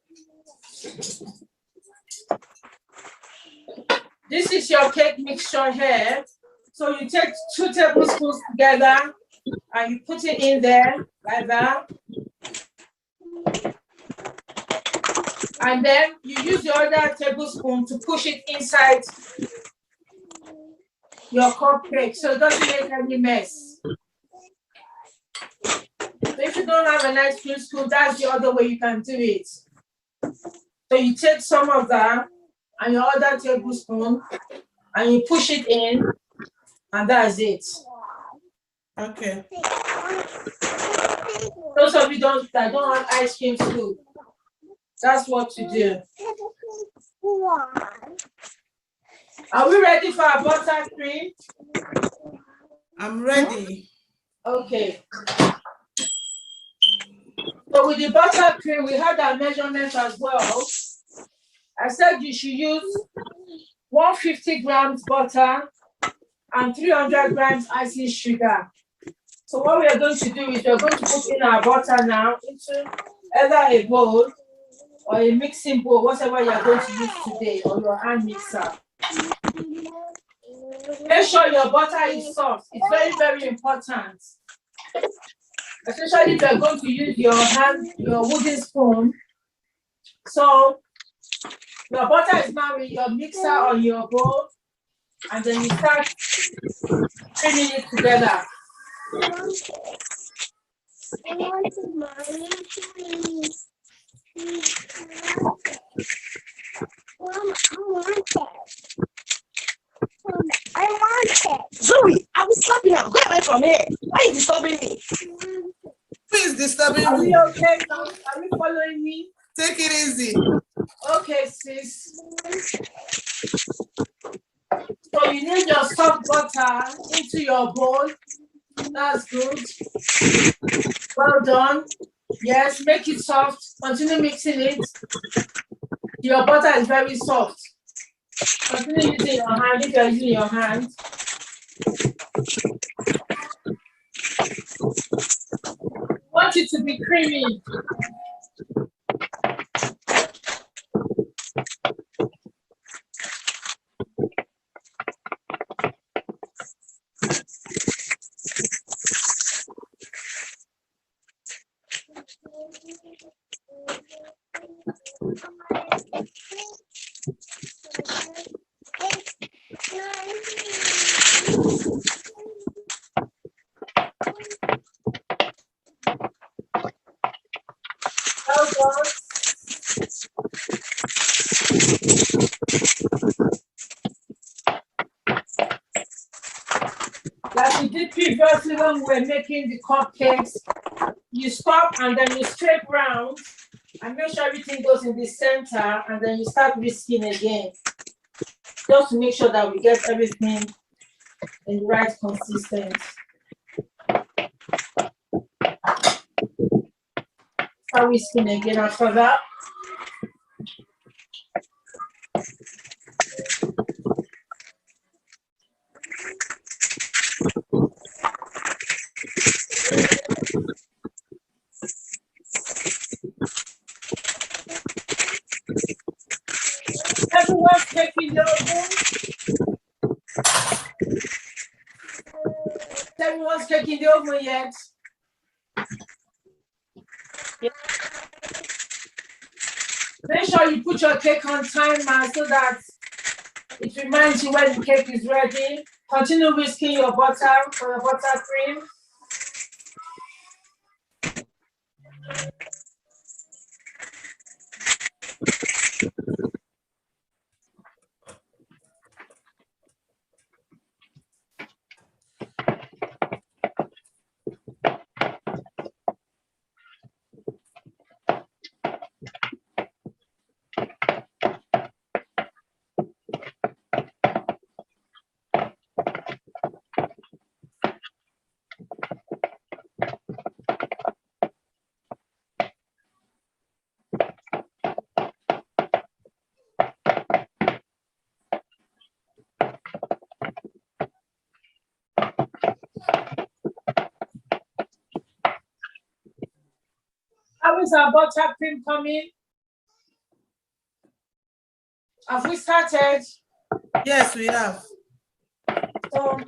[SPEAKER 2] this is your cake mixture here. So you take 2 tablespoons together and you put it in there like that. And then you use your other tablespoon to push it inside your cupcake so it doesn't make any mess. So if you don't have an ice cream spoon, that's the other way you can do it. So you take some of that and your other tablespoon and you push it in, and that's it.
[SPEAKER 1] Okay.
[SPEAKER 2] Those of you that don't have ice cream scoop, that's what to do. Are we ready for our buttercream?
[SPEAKER 1] I'm ready.
[SPEAKER 2] Okay. So with the buttercream, we had our measurements as well. I said you should use 150 grams butter and 300 grams icing sugar. So what we are going to do is we're going to put in our butter now into either a bowl or a mixing bowl, whatever you are going to use today, or your hand mixer. Make sure your butter is soft. It's very, very important. Especially if you're going to use your wooden spoon. So your butter is now in your mixer or your bowl, and then you start creaming it together.
[SPEAKER 8] I want it. Zoe, I will stop you now. Go away from here. Why are you disturbing me?
[SPEAKER 1] Who is disturbing
[SPEAKER 2] Are
[SPEAKER 1] me?
[SPEAKER 2] we okay now? Are we following me?
[SPEAKER 1] Take it easy.
[SPEAKER 2] Okay, sis. So you need your soft butter into your bowl. That's good. Well done. Yes, make it soft. Continue mixing it. Your butter is very soft. Continue using your hand if you're using your hand. Want it to be creamy. Well done. Like we did previously when we were making the cupcakes, you stop and then you scrape round and make sure everything goes in the center, and then you start whisking again. Just to make sure that we get everything in the right consistency. Start whisking again after that. Everyone's taking the oven. Everyone's taking the oven yet. Make sure you put your cake on timer so that it reminds you when the cake is ready. Continue whisking your butter for your buttercream. How is our buttercream coming? Have we started?
[SPEAKER 1] Yes, we have.
[SPEAKER 2] So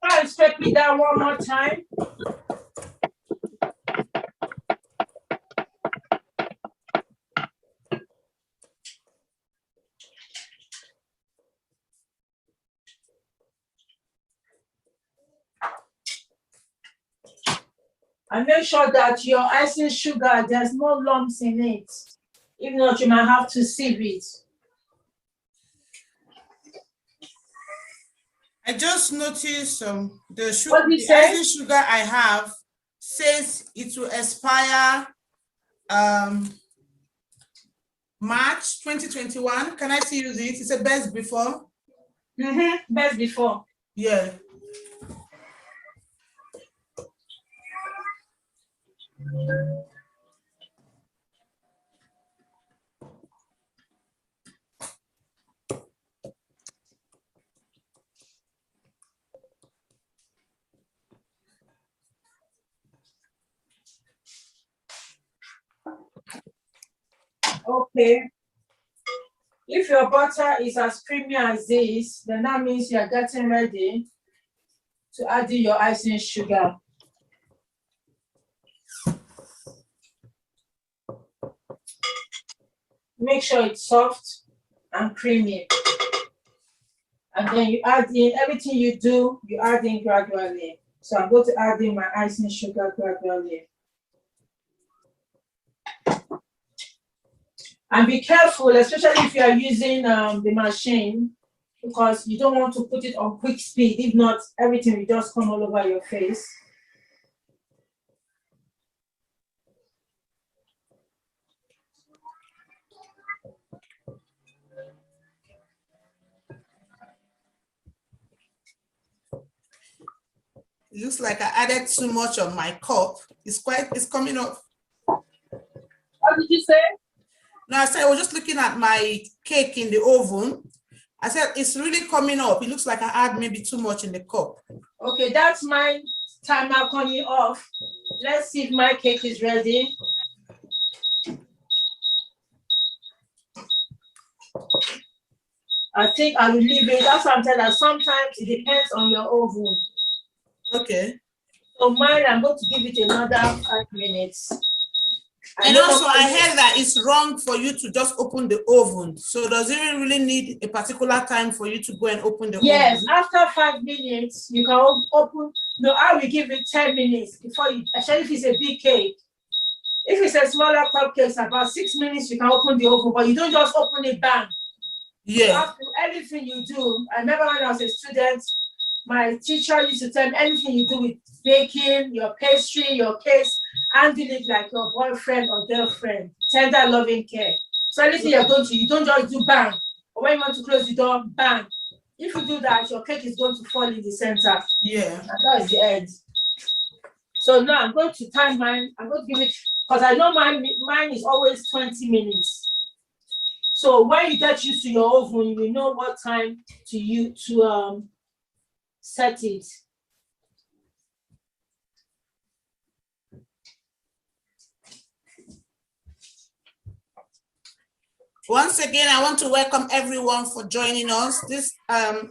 [SPEAKER 2] try and scrape it down one more time. And make sure that your icing sugar, there's no lumps in it. If not, you might have to sieve it.
[SPEAKER 1] I just noticed the
[SPEAKER 2] What did it say?
[SPEAKER 1] icing sugar I have says it will expire March 2021. Can I still use it? It's a best before.
[SPEAKER 2] Best before.
[SPEAKER 1] Yeah.
[SPEAKER 2] Okay. If your butter is as creamy as this, then that means you are getting ready to add in your icing sugar. Make sure it's soft and creamy. And then you add in everything you do, you add in gradually. So I'm going to add in my icing sugar gradually. And be careful, especially if you are using the machine, because you don't want to put it on quick speed. If not, everything will just come all over your face.
[SPEAKER 1] It looks like I added too much on my cup. It's coming up.
[SPEAKER 2] What did you say?
[SPEAKER 1] No, I said I was just looking at my cake in the oven. I said it's really coming up. It looks like I add maybe too much in the cup.
[SPEAKER 2] Okay, that's my timer coming off. Let's see if my cake is ready. I think I will leave it. That's what I'm telling you. Sometimes it depends on your oven.
[SPEAKER 1] Okay.
[SPEAKER 2] So mine, I'm going to give it another 5 minutes.
[SPEAKER 1] And also I heard that it's wrong for you to just open the oven. So does it really need a particular time for you to go and open the oven?
[SPEAKER 2] Yes, after 5 minutes, you can open. No, I will give it 10 minutes before you, especially if it's a big cake. If it's a smaller cupcake, about 6 minutes, you can open the oven, but you don't just open it bang.
[SPEAKER 1] Yeah.
[SPEAKER 2] You have to, everything you do. I remember when I was a student, my teacher used to tell me anything you do with baking, your pastry, your cakes, handle it like your boyfriend or girlfriend. Tender, loving care. So anything you're going to, you don't just do bang. Or when you want to close the door, bang. If you do that, your cake is going to fall in the center.
[SPEAKER 1] Yeah.
[SPEAKER 2] And that's the end. So now I'm going to time mine. I'm going to give it, because I know mine is always 20 minutes. So when you get used to your oven, you will know what time to set it.
[SPEAKER 1] Once again, I want to welcome everyone for joining us. This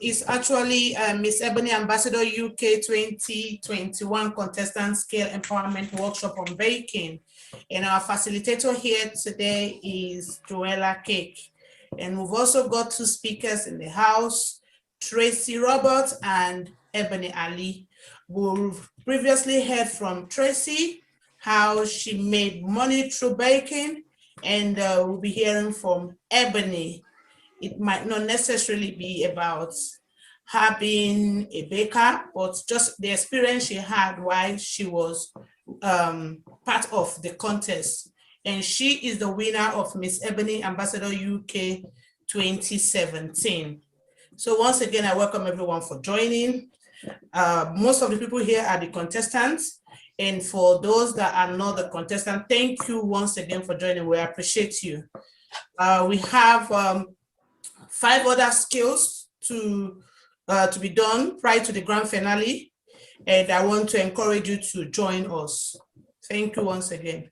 [SPEAKER 1] is actually Miss Ebony Ambassador UK 2021 Contestant Scale Empowerment Workshop on Baking. And our facilitator here today is Joella Cake. And we've also got two speakers in the house, Tracy Roberts and Ebony Ali. We've previously heard from Tracy, how she made money through baking. And we'll be hearing from Ebony. It might not necessarily be about her being a baker, but just the experience she had while she was part of the contest. And she is the winner of Miss Ebony Ambassador UK 2017. So once again, I welcome everyone for joining. Most of the people here are the contestants. And for those that are not the contestant, thank you once again for joining. We appreciate you. We have 5 other skills to be done prior to the grand finale. And I want to encourage you to join us. Thank you once again.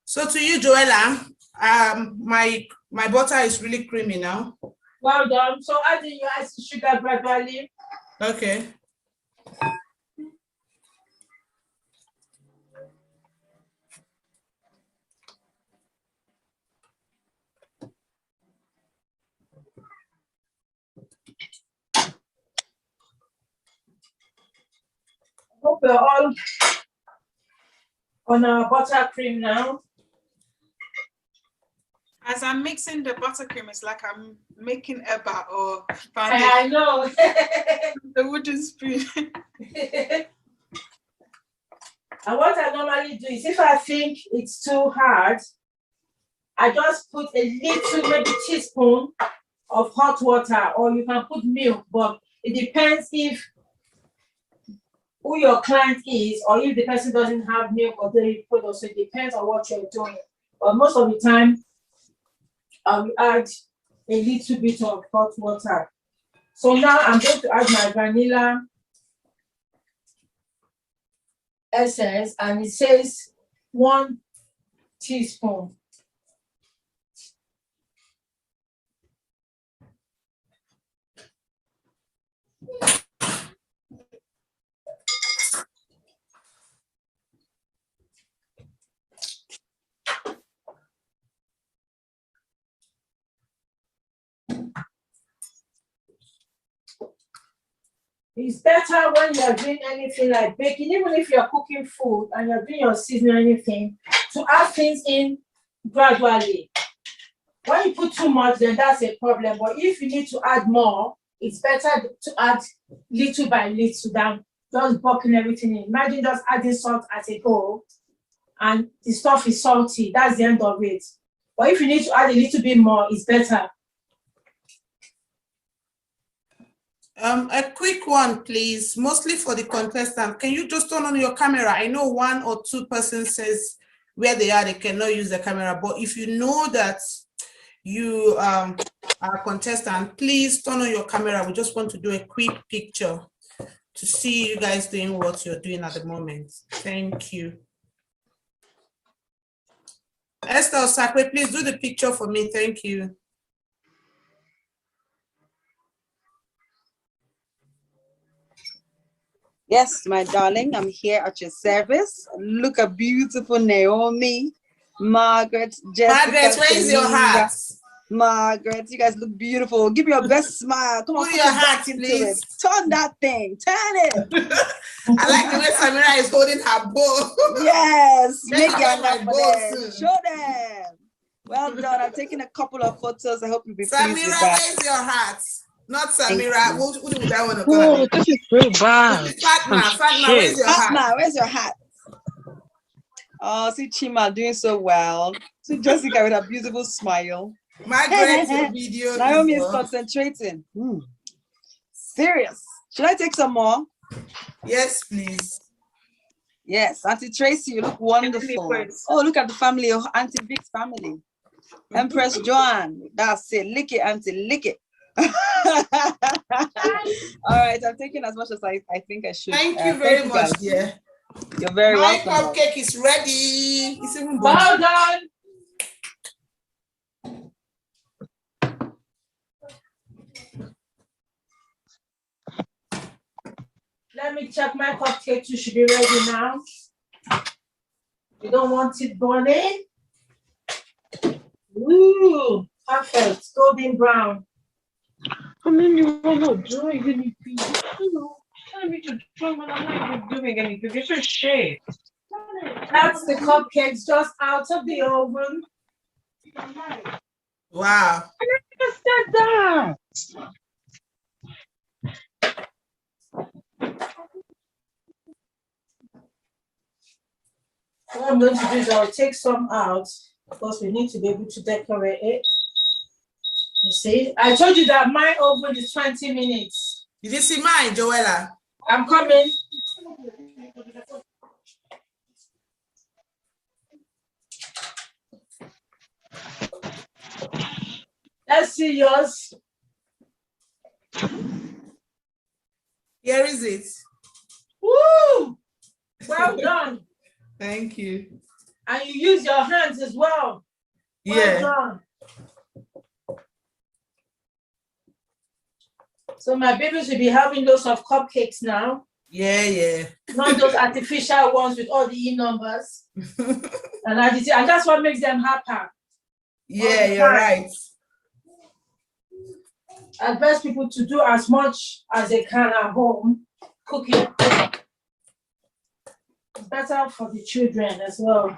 [SPEAKER 1] So to you, Joella, my butter is really creamy now.
[SPEAKER 2] Well done. So adding your icing sugar gradually.
[SPEAKER 1] Okay.
[SPEAKER 2] Hope we're all on our buttercream now.
[SPEAKER 7] As I'm mixing the buttercream, it's like I'm making eba or
[SPEAKER 2] I know.
[SPEAKER 7] the wooden spoon.
[SPEAKER 2] And what I normally do is if I think it's too hard, I just put a little, maybe teaspoon of hot water, or you can put milk, but it depends if who your client is, or if the person doesn't have milk or dairy products. So it depends on what you're doing. But most of the time, I will add a little bit of hot water. So now I'm going to add my vanilla essence, and it says 1 teaspoon. It's better when you're doing anything like baking, even if you're cooking food and you're doing your seasoning or anything, to add things in gradually. When you put too much, then that's a problem. But if you need to add more, it's better to add little by little than just bulking everything in. Imagine just adding salt as a go, and the stuff is salty. That's the end of it. But if you need to add a little bit more, it's better.
[SPEAKER 1] A quick one, please, mostly for the contestant. Can you just turn on your camera? I know 1 or 2 persons says where they are, they cannot use the camera. But if you know that you are a contestant, please turn on your camera. We just want to do a quick picture to see you guys doing what you're doing at the moment. Thank you. Esther Osakwe, please do the picture for me. Thank you.
[SPEAKER 11] Yes, my darling, I'm here at your service. Look at beautiful Naomi, Margaret, Jessica.
[SPEAKER 1] Margaret, where is your hat?
[SPEAKER 11] Margaret, you guys look beautiful. Give me your best smile. Come on,
[SPEAKER 1] put your hat, please.
[SPEAKER 11] Turn that thing. Turn it.
[SPEAKER 1] I like the way Samira is holding her bow.
[SPEAKER 11] Yes,
[SPEAKER 1] make
[SPEAKER 11] your bow. Show them. Well done. I'm taking a couple of photos. I hope you'll be pleased with that.
[SPEAKER 1] Samira, where's your hat? Not Samira. Who do that one?
[SPEAKER 4] Oh, this is so bad.
[SPEAKER 1] Fatma, where's your hat?
[SPEAKER 11] Fatma, where's your hat? Oh, see Chima doing so well. See Jessica with a beautiful smile.
[SPEAKER 1] Margaret, your video.
[SPEAKER 11] Naomi is concentrating. Serious. Should I take some more?
[SPEAKER 1] Yes, please.
[SPEAKER 11] Yes, Auntie Tracy, you look wonderful. Oh, look at the family, Auntie Vic's family. Empress Joanne, that's it. Lick it, Auntie, lick it. All right, I'm taking as much as I think I should.
[SPEAKER 1] Thank you very much, dear.
[SPEAKER 11] You're very welcome.
[SPEAKER 1] My cupcake is ready. It's even
[SPEAKER 2] well done. Let me check my cupcake. You should be ready now. You don't want it burning. Ooh, perfect. Golden brown.
[SPEAKER 4] I mean, you are not doing anything. You know, telling me to join when I'm not even doing anything. It's just shit.
[SPEAKER 2] That's the cupcakes just out of the oven.
[SPEAKER 1] Wow.
[SPEAKER 4] I never said that.
[SPEAKER 2] What I'm going to do is I'll take some out because we need to be able to decorate it. You see, I told you that my oven is 20 minutes.
[SPEAKER 1] Did you see mine, Joella?
[SPEAKER 2] I'm coming. Let's see yours.
[SPEAKER 1] Here is it.
[SPEAKER 2] Woo! Well done.
[SPEAKER 1] Thank you.
[SPEAKER 2] And you use your hands as well.
[SPEAKER 1] Yeah.
[SPEAKER 2] Well done. So my babies will be having lots of cupcakes now.
[SPEAKER 1] Yeah, yeah.
[SPEAKER 2] Not those artificial ones with all the E numbers. And that's what makes them happy.
[SPEAKER 1] Yeah, you're right.
[SPEAKER 2] I advise people to do as much as they can at home, cooking. It's better for the children as well.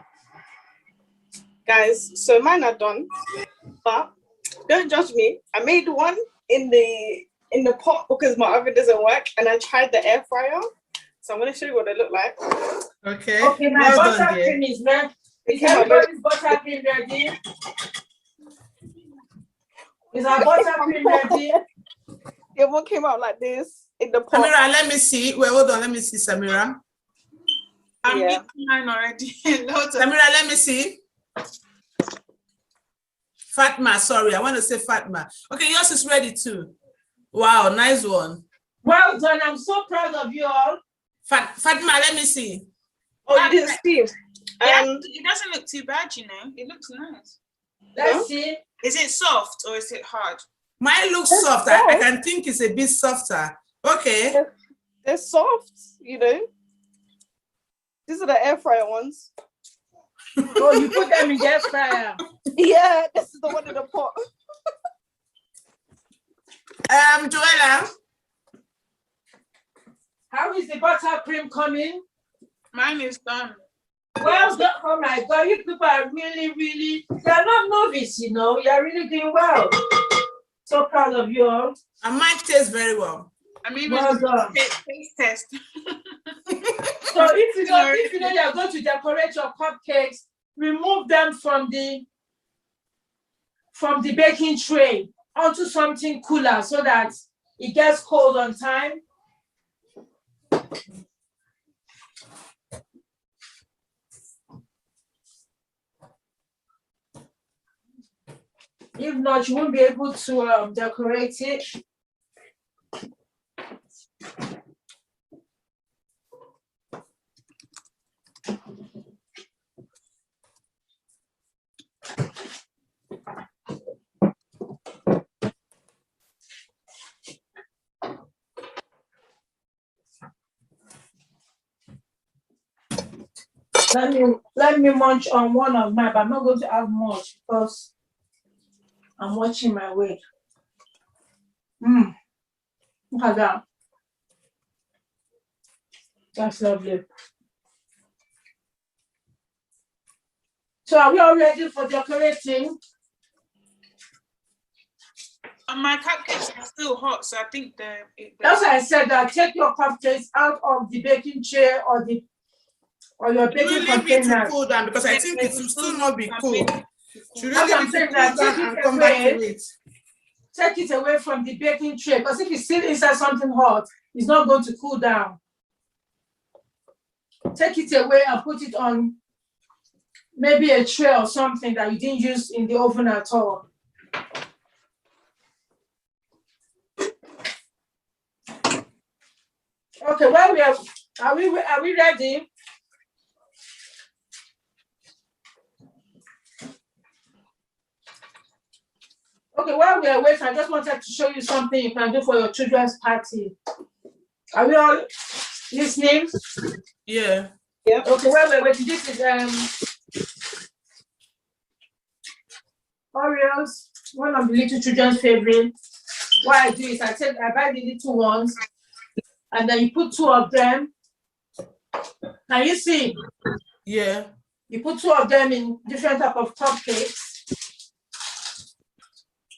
[SPEAKER 12] Guys, so mine are done, but don't judge me. I made one in the pot because my oven doesn't work, and I tried the air fryer. So I'm gonna show you what they look like.
[SPEAKER 1] Okay.
[SPEAKER 2] Okay, my butter cream is Is everybody's buttercream ready? Is our buttercream ready?
[SPEAKER 5] It one came out like this in the pot.
[SPEAKER 1] Samira, let me see. Wait, hold on. Let me see, Samira.
[SPEAKER 7] I'm eating mine already.
[SPEAKER 1] Samira, let me see. Fatma, sorry, I want to say Fatma. Okay, yours is ready too. Wow, nice one.
[SPEAKER 2] Well done. I'm so proud of you all.
[SPEAKER 1] Fatma, let me see.
[SPEAKER 12] Oh, you didn't see.
[SPEAKER 7] Yeah, it doesn't look too bad, you know. It looks nice.
[SPEAKER 2] Let's see.
[SPEAKER 7] Is it soft or is it hard?
[SPEAKER 1] Mine looks soft. I can think it's a bit softer. Okay.
[SPEAKER 5] They're soft, you know. These are the air fryer ones.
[SPEAKER 2] Oh, you put them in the air fryer.
[SPEAKER 5] Yeah, this is the one in the pot.
[SPEAKER 1] Joella.
[SPEAKER 2] How is the buttercream coming?
[SPEAKER 7] Mine is done.
[SPEAKER 2] Well done. Oh my God, you people are really, you're not novice, you know. You're really doing well. So proud of you all.
[SPEAKER 1] And mine tastes very well.
[SPEAKER 7] I mean,
[SPEAKER 2] well done.
[SPEAKER 7] Taste test.
[SPEAKER 2] So if you know you're going to decorate your cupcakes, remove them from the baking tray onto something cooler so that it gets cold on time. If not, you won't be able to decorate it. Let me munch on one of mine, but I'm not going to have much because I'm watching my weight. Look at that. That's lovely. So are we all ready for decorating?
[SPEAKER 7] My cupcakes are still hot, so I think
[SPEAKER 2] That's why I said that take your cupcakes out of the baking tray or your baking container.
[SPEAKER 1] To cool down because I think it will still not be cool. Should
[SPEAKER 2] That's what I'm saying, that take it away.
[SPEAKER 1] It.
[SPEAKER 2] Take it away from the baking tray because if it's still inside something hot, it's not going to cool down. Take it away and put it on maybe a tray or something that you didn't use in the oven at all. Okay, well, are we ready? Okay, while we are waiting, I just wanted to show you something you can do for your children's party. Are we all listening?
[SPEAKER 1] Yeah.
[SPEAKER 2] Yeah. Okay, while we're waiting, this is Oreos, one of the little children's favorite. What I do is I buy the little ones, and then you put two of them. Can you see?
[SPEAKER 1] Yeah.
[SPEAKER 2] You put two of them in different type of cupcakes.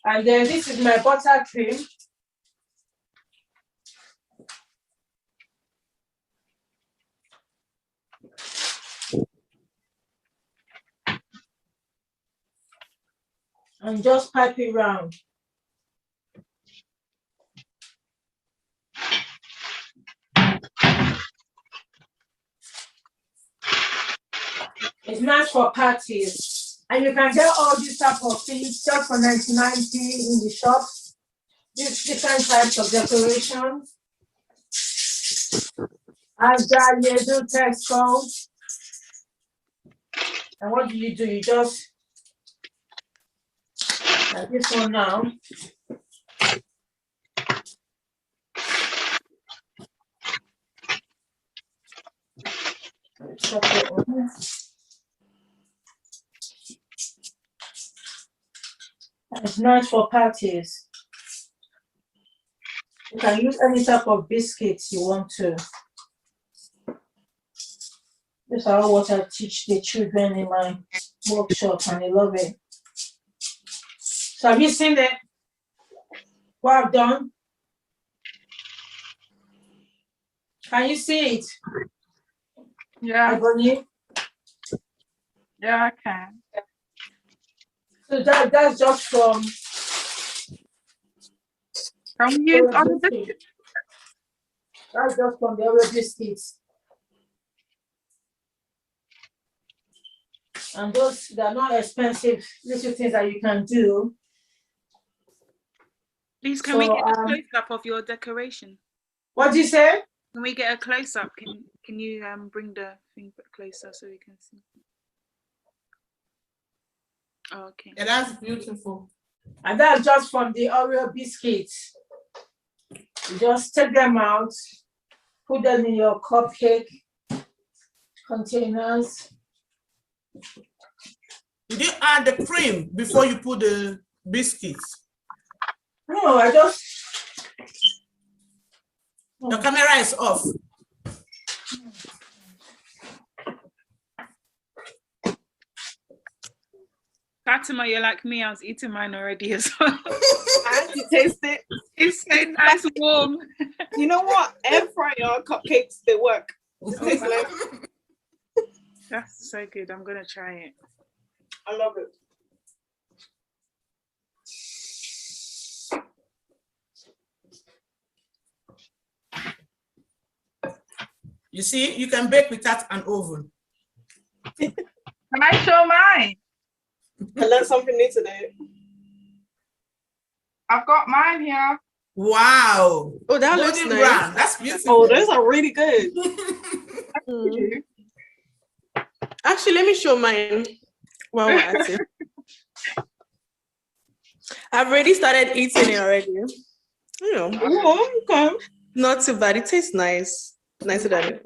[SPEAKER 2] And then this is my buttercream. And just pipe it round. It's nice for parties. And you can get all these type of things just for 99p in the shop. These different types of decoration. Asda, Yedo, Tesco. And what do? You just, like this one now. Chocolate one. It's nice for parties. You can use any type of biscuits you want to. This is what I teach the children in my workshop, and they love it. So have you seen it? What I've done? Can you see it?
[SPEAKER 7] Yeah.
[SPEAKER 2] Ebony?
[SPEAKER 13] Yeah, I can.
[SPEAKER 2] So that's just from.
[SPEAKER 13] Can we use other
[SPEAKER 2] biscuits? That's just from the other biscuits. And those, they're not expensive little things that you can do.
[SPEAKER 7] Please, can we get a close up of your decoration?
[SPEAKER 2] What do you say?
[SPEAKER 7] Can we get a close up? Can you bring the thing closer so we can see? Oh, okay.
[SPEAKER 1] Yeah, that's beautiful.
[SPEAKER 2] And that's just from the Oreo biscuits. You just take them out, put them in your cupcake containers.
[SPEAKER 1] Did you add the cream before you put the biscuits?
[SPEAKER 2] No, I just.
[SPEAKER 1] The camera is off.
[SPEAKER 7] Fatima, you're like me. I was eating mine already as well. I had to taste it. It's so nice, warm.
[SPEAKER 12] You know what? Air fryer cupcakes, they work.
[SPEAKER 7] That's so good. I'm gonna try it.
[SPEAKER 12] I love it.
[SPEAKER 1] You see, you can bake without an oven.
[SPEAKER 13] Can I show mine?
[SPEAKER 12] I learned something new today.
[SPEAKER 13] I've got mine here.
[SPEAKER 1] Wow.
[SPEAKER 5] Oh, that
[SPEAKER 1] Golden
[SPEAKER 5] looks nice.
[SPEAKER 1] brown. That's beautiful.
[SPEAKER 12] Oh, those are really good.
[SPEAKER 5] Actually, let me show mine while we're at it. I've already started eating it already. You know,
[SPEAKER 12] okay.
[SPEAKER 5] Not too bad. It tastes nice. Nicer than it.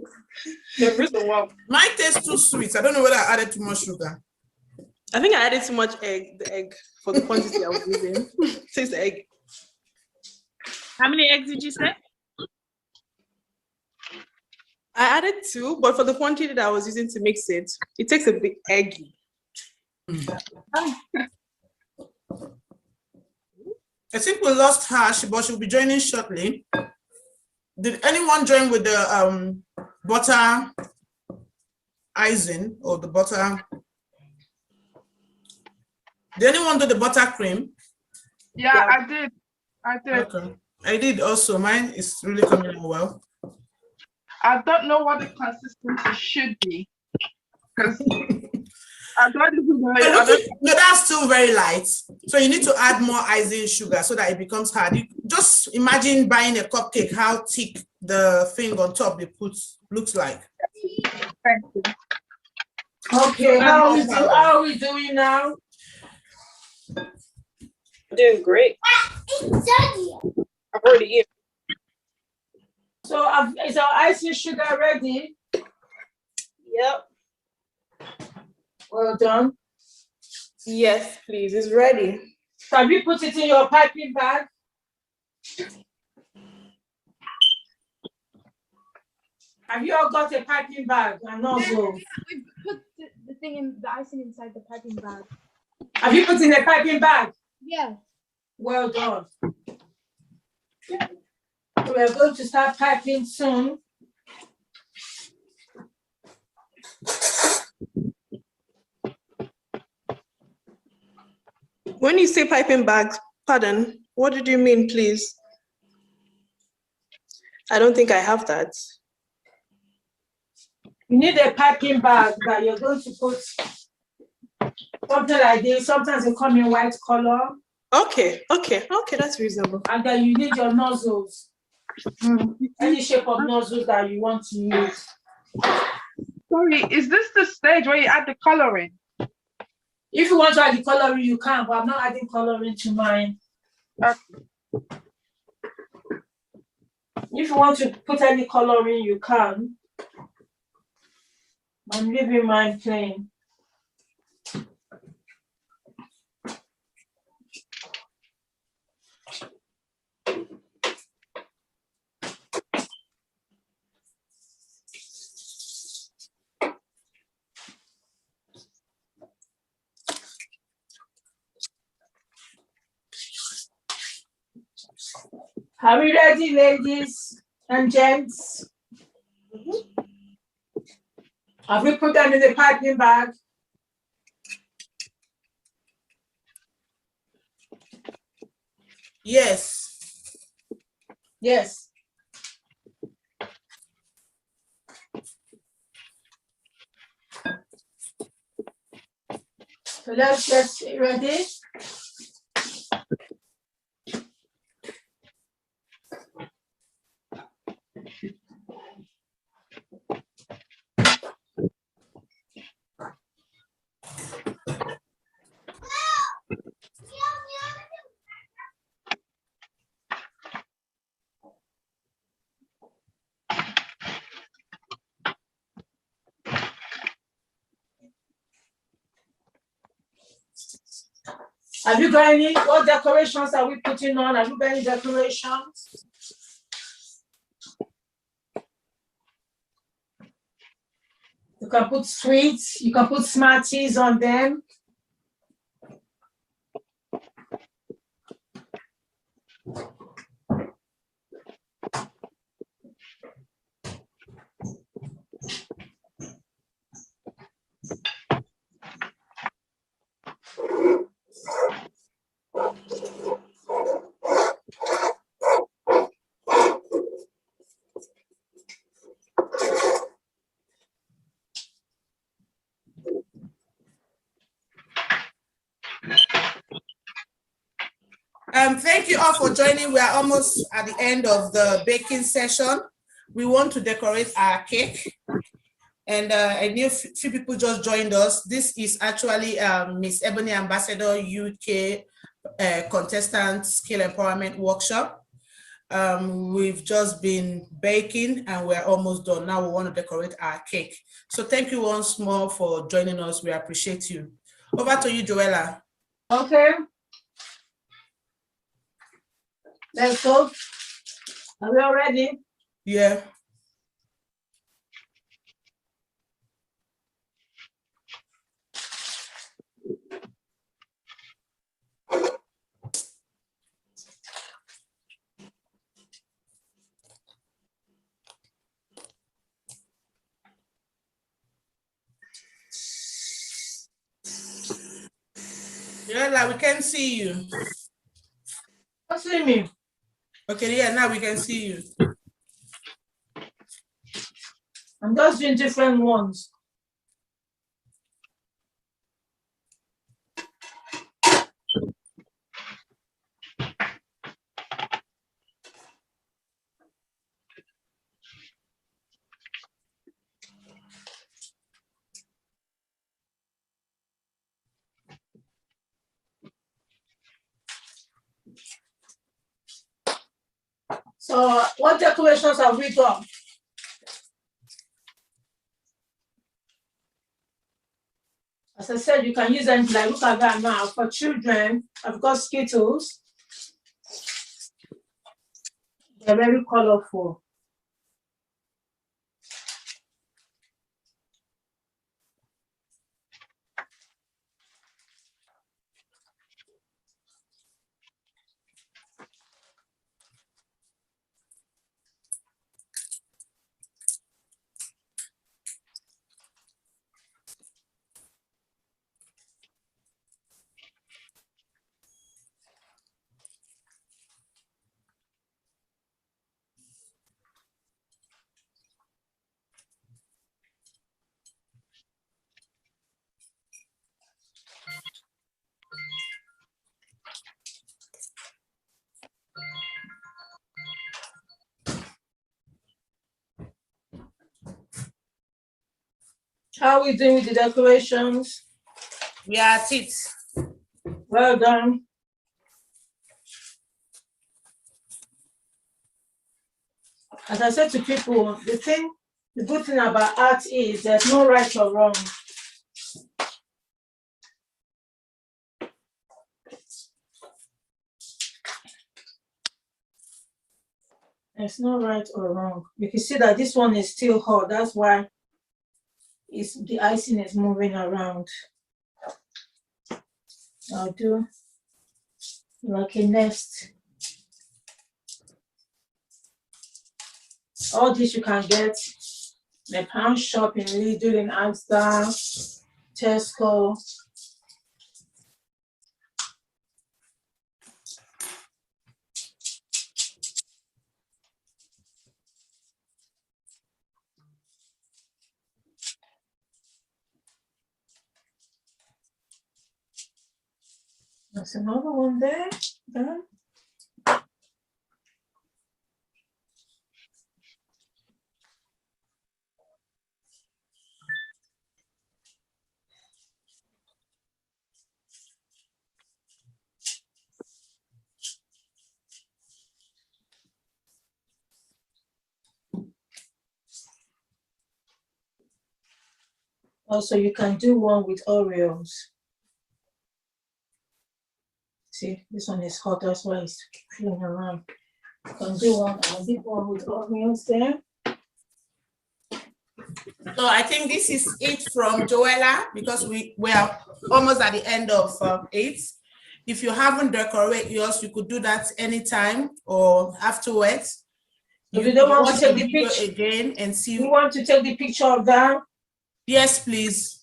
[SPEAKER 1] Mine tastes too sweet. I don't know whether I added too much sugar.
[SPEAKER 5] I think I added too much the egg for the quantity I was using. Taste the egg.
[SPEAKER 7] How many eggs did you say?
[SPEAKER 5] I added 2, but for the quantity that I was using to mix it, it takes a bit eggy.
[SPEAKER 1] I think we lost her, but she'll be joining shortly. Did anyone join with the butter icing or the butter? Did anyone do the buttercream?
[SPEAKER 13] Yeah, I did. I did.
[SPEAKER 1] Okay. I did also. Mine is really coming out well.
[SPEAKER 13] I don't know what the consistency should be. Because I don't even know.
[SPEAKER 1] No, that's still very light. So you need to add more icing sugar so that it becomes hard. You just imagine buying a cupcake, how thick the thing on top they put looks like.
[SPEAKER 13] Thank you.
[SPEAKER 2] Okay, how are we doing now?
[SPEAKER 12] Doing great. I've already eaten.
[SPEAKER 2] So is our icing sugar ready?
[SPEAKER 12] Yep.
[SPEAKER 2] Well done.
[SPEAKER 5] Yes, please. It's ready.
[SPEAKER 2] Have you put it in your piping bag? Have you all got a piping bag and nozzle?
[SPEAKER 10] We put the thing in the icing inside the piping bag.
[SPEAKER 2] Have you put in a piping bag?
[SPEAKER 10] Yeah.
[SPEAKER 2] Well done. We are going to start piping soon.
[SPEAKER 5] When you say piping bags, pardon, what did you mean, please? I don't think I have that.
[SPEAKER 2] You need a piping bag that you're going to put something like this. Sometimes they come in white color.
[SPEAKER 5] Okay, that's reasonable.
[SPEAKER 2] And then you need your nozzles. Any shape of nozzles that you want to use.
[SPEAKER 13] Sorry, is this the stage where you add the coloring?
[SPEAKER 2] If you want to add the coloring, you can, but I'm not adding coloring to mine.
[SPEAKER 13] Okay.
[SPEAKER 2] If you want to put any coloring, you can. I'm leaving mine plain. Are we ready, ladies and gents? Have we put them in the piping bag?
[SPEAKER 1] Yes.
[SPEAKER 2] Yes. So let's get ready. Have you got any? What decorations are we putting on? Have you got any decorations? You can put sweets, you can put Smarties on them.
[SPEAKER 1] Thank you all for joining. We are almost at the end of the baking session. We want to decorate our cake. And I knew a few people just joined us. This is actually Miss Ebony Ambassador UK Contestant Skill Empowerment Workshop. We've just been baking and we're almost done. Now we want to decorate our cake. So thank you once more for joining us. We appreciate you. Over to you, Joella.
[SPEAKER 2] Okay. Let's go. Are we all ready?
[SPEAKER 1] Yeah. Yeah, we can see you.
[SPEAKER 2] Don't see me.
[SPEAKER 1] Okay, yeah, now we can see you.
[SPEAKER 2] I'm just doing different ones. So what decorations have we got? As I said, you can use them, like, look at that now. For children, I've got Skittles. They're very colorful. How are we doing with the decorations?
[SPEAKER 1] We are at it.
[SPEAKER 2] Well done. As I said to people, the good thing about art is there's no right or wrong. There's no right or wrong. You can see that this one is still hot. That's why the icing is moving around. I'll do like a nest. All this you can get in a pound shop, in Lidl, in Asda, Tesco. There's another one there. Done. Also, you can do one with Oreos. See, this one is hot, that's why it's feeling around. You can do one, I did one with Oreos there.
[SPEAKER 1] So I think this is it from Joella, because we are almost at the end of 8. If you haven't decorated yours, you could do that anytime or afterwards.
[SPEAKER 2] So you don't want to take the
[SPEAKER 1] video
[SPEAKER 2] picture
[SPEAKER 1] again and see.
[SPEAKER 2] You want to take the picture of that?
[SPEAKER 1] Yes, please.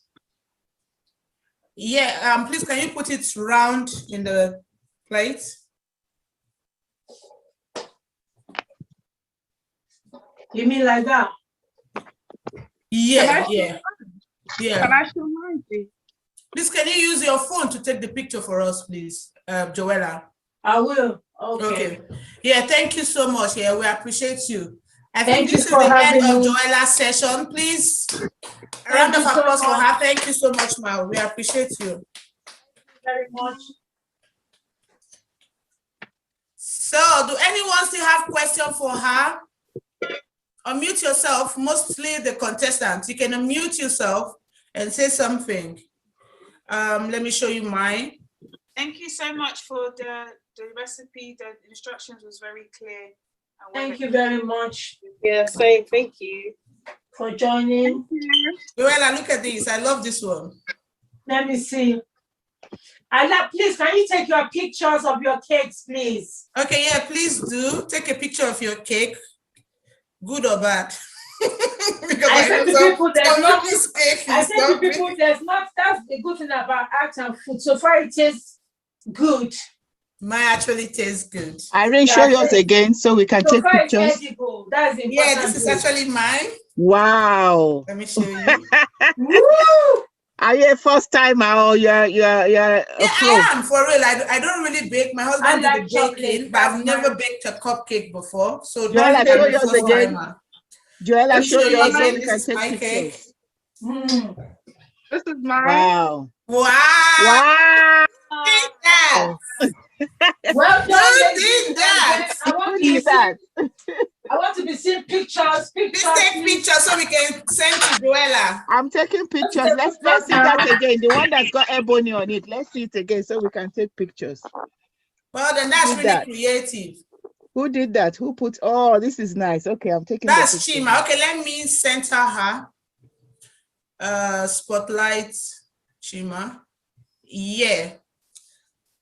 [SPEAKER 1] Yeah, please, can you put it round in the plate?
[SPEAKER 2] You mean like that?
[SPEAKER 1] Yeah, yeah.
[SPEAKER 13] Can I show mine, please?
[SPEAKER 1] Please, can you use your phone to take the picture for us, please, Joella?
[SPEAKER 2] I will. Okay.
[SPEAKER 1] Yeah, thank you so much. Yeah, we appreciate you. I
[SPEAKER 2] Thank
[SPEAKER 1] think
[SPEAKER 2] you
[SPEAKER 1] this is
[SPEAKER 2] for
[SPEAKER 1] the end
[SPEAKER 2] having
[SPEAKER 1] of
[SPEAKER 2] me.
[SPEAKER 1] Joella's session. Please, a round of applause for her. Thank you so much, Ma. We appreciate you.
[SPEAKER 2] Very much.
[SPEAKER 1] So, do anyone still have questions for her? Unmute yourself, mostly the contestants. You can unmute yourself and say something. Let me show you mine.
[SPEAKER 7] Thank you so much for the recipe. The instructions was very clear.
[SPEAKER 2] Thank you very much.
[SPEAKER 12] Yeah, same. Thank you
[SPEAKER 2] for joining.
[SPEAKER 1] Joella, look at this. I love this one.
[SPEAKER 2] Let me see. Please, can you take your pictures of your cakes, please?
[SPEAKER 1] Okay, yeah, please do. Take a picture of your cake, good or bad.
[SPEAKER 2] I said to people, there's not. I said to people, there's not. That's the good thing about art and food. So far, it tastes good.
[SPEAKER 1] Mine actually tastes good.
[SPEAKER 14] Irene, show yours again so we can take pictures.
[SPEAKER 2] Edible. That's important.
[SPEAKER 1] Yeah, this is actually mine.
[SPEAKER 14] Wow.
[SPEAKER 1] Let me show you.
[SPEAKER 2] Woo!
[SPEAKER 14] Are you a first timer or you're
[SPEAKER 1] Yeah, I am for real. I don't really bake. My husband did the baking, but I've never baked a cupcake before. So
[SPEAKER 14] Joella, show yours again. Joella, show yours so we can
[SPEAKER 1] This is my
[SPEAKER 14] take pictures.
[SPEAKER 1] cake.
[SPEAKER 13] This is mine.
[SPEAKER 14] Wow.
[SPEAKER 1] Wow.
[SPEAKER 14] Wow.
[SPEAKER 1] Did that.
[SPEAKER 2] Well done.
[SPEAKER 1] Who did that?
[SPEAKER 2] I want to be seeing pictures.
[SPEAKER 1] Please take pictures so we can send to Joella.
[SPEAKER 14] I'm taking pictures. Let's see that again. The one that's got E.B.O.N.Y on it. Let's see it again so we can take pictures.
[SPEAKER 1] Well, then that's really creative.
[SPEAKER 14] Who did that? Who put? Oh, this is nice. Okay, I'm taking.
[SPEAKER 1] That's Chima. Okay, let me center her. Spotlight Chima. Yeah.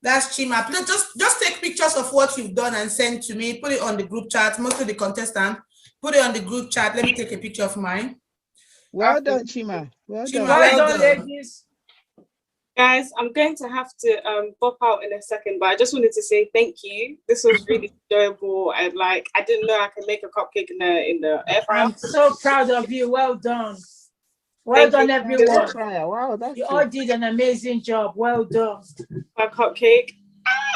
[SPEAKER 1] That's Chima. Please just take pictures of what you've done and send to me. Put it on the group chat. Mostly the contestant. Put it on the group chat. Let me take a picture of mine.
[SPEAKER 14] Well done, Chima. Well done.
[SPEAKER 2] Well done, ladies.
[SPEAKER 12] Guys, I'm going to have to pop out in a second, but I just wanted to say thank you. This was really enjoyable, and I didn't know I could make a cupcake in the air fryer.
[SPEAKER 2] I'm so proud of you. Well done. Well done, everyone.
[SPEAKER 14] Wow,
[SPEAKER 2] you all did an amazing job. Well done.
[SPEAKER 12] My cupcake.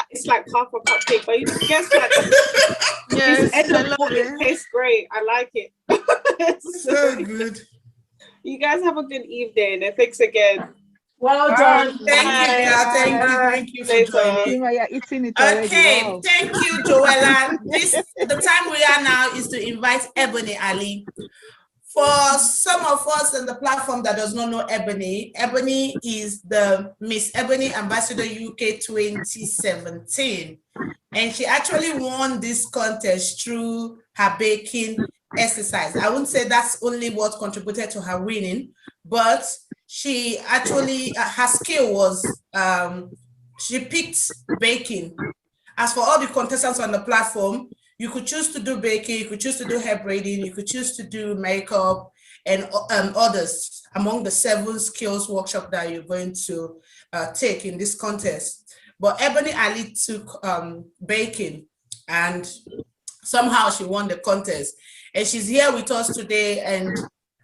[SPEAKER 12] It's like half a cupcake, but you guess what?
[SPEAKER 5] Yes,
[SPEAKER 12] it tastes great. I like it.
[SPEAKER 1] So good.
[SPEAKER 12] You guys have a good evening, and thanks again.
[SPEAKER 2] Well done.
[SPEAKER 1] Thank you for joining. Okay,
[SPEAKER 14] wow.
[SPEAKER 1] Thank you, Joella. The time we are now is to invite E.B.O.N.Y Ali. For some of us on the platform that does not know E.B.O.N.Y, E.B.O.N.Y is the Miss E.B.O.N.Y Ambassador UK 2017. And she actually won this contest through her baking exercise. I wouldn't say that's only what contributed to her winning, but she actually, her skill was, she picked baking. As for all the contestants on the platform, you could choose to do baking, you could choose to do hair braiding, you could choose to do makeup and others among the 7 skills workshop that you're going to take in this contest. But E.B.O.N.Y Ali took baking and somehow she won the contest. And she's here with us today, and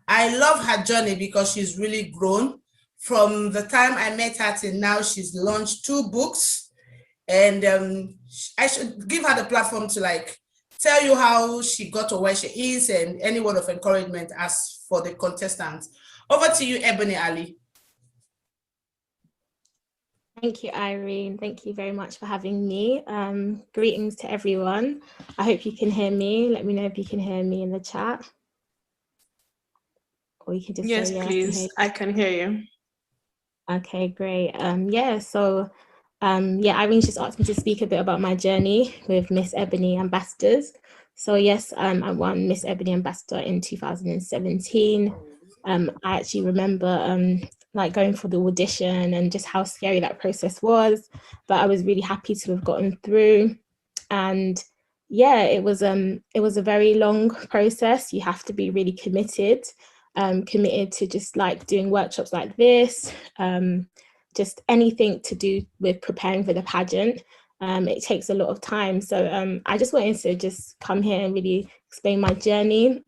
[SPEAKER 1] I love her journey because she's really grown. From the time I met her till now, she's launched 2 books. And I should give her the platform to like tell you how she got to where she is and any word of encouragement as for the contestants. Over to you, Ebony Ali.
[SPEAKER 15] Thank you, Irene. Thank you very much for having me. Greetings to everyone. I hope you can hear me. Let me know if you can hear me in the chat. Or you can just
[SPEAKER 5] Yes,
[SPEAKER 15] say yes.
[SPEAKER 5] please. I can hear you.
[SPEAKER 15] Okay, great. Irene just asked me to speak a bit about my journey with Miss Ebony Ambassadors. So yes, I won Miss Ebony Ambassador in 2017. I actually remember like going for the audition and just how scary that process was, but I was really happy to have gotten through. And yeah, it was a very long process. You have to be really committed to just like doing workshops like this, just anything to do with preparing for the pageant. It takes a lot of time. So I just wanted to just come here and really explain my journey.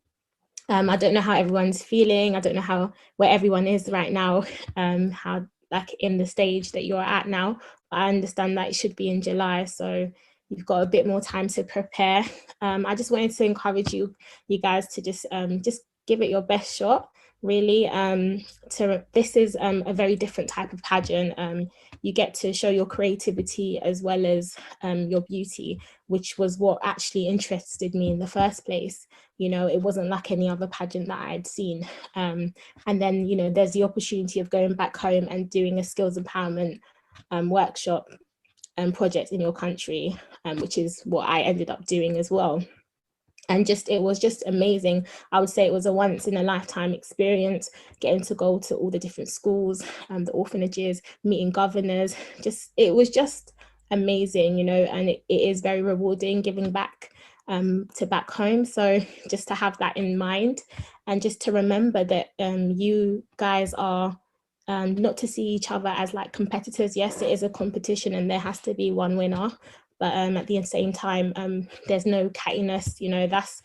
[SPEAKER 15] I don't know how everyone's feeling. I don't know where everyone is right now, how like in the stage that you're at now. But I understand that it should be in July, so you've got a bit more time to prepare. I just wanted to encourage you guys to just give it your best shot. Really, this is a very different type of pageant. You get to show your creativity as well as your beauty, which was what actually interested me in the first place. You know, it wasn't like any other pageant that I had seen. And then, you know, there's the opportunity of going back home and doing a skills empowerment workshop and project in your country, which is what I ended up doing as well. And it was just amazing. I would say it was a once in a lifetime experience, getting to go to all the different schools, the orphanages, meeting governors. It was just amazing, you know, and it is very rewarding giving back to back home. So just to have that in mind and just to remember that you guys are not to see each other as like competitors. Yes, it is a competition and there has to be one winner. But at the same time, there's no cattiness, you know, that's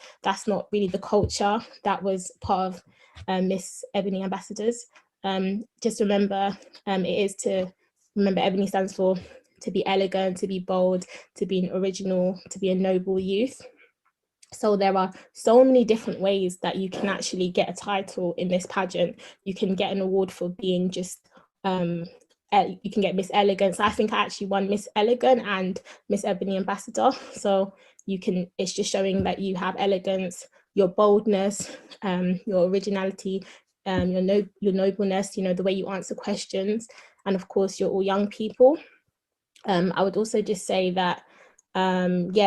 [SPEAKER 15] not really the culture that was part of Miss Ebony Ambassadors. Just remember, remember Ebony stands for to be elegant, to be bold, to be an original, to be a noble youth. So there are so many different ways that you can actually get a title in this pageant. You can get an award for being just you can get Miss Elegance. I think I actually won Miss Elegant and Miss Ebony Ambassador. So it's just showing that you have elegance, your boldness, your originality, your nobleness, you know, the way you answer questions. And of course, you're all young people. I would also just say that,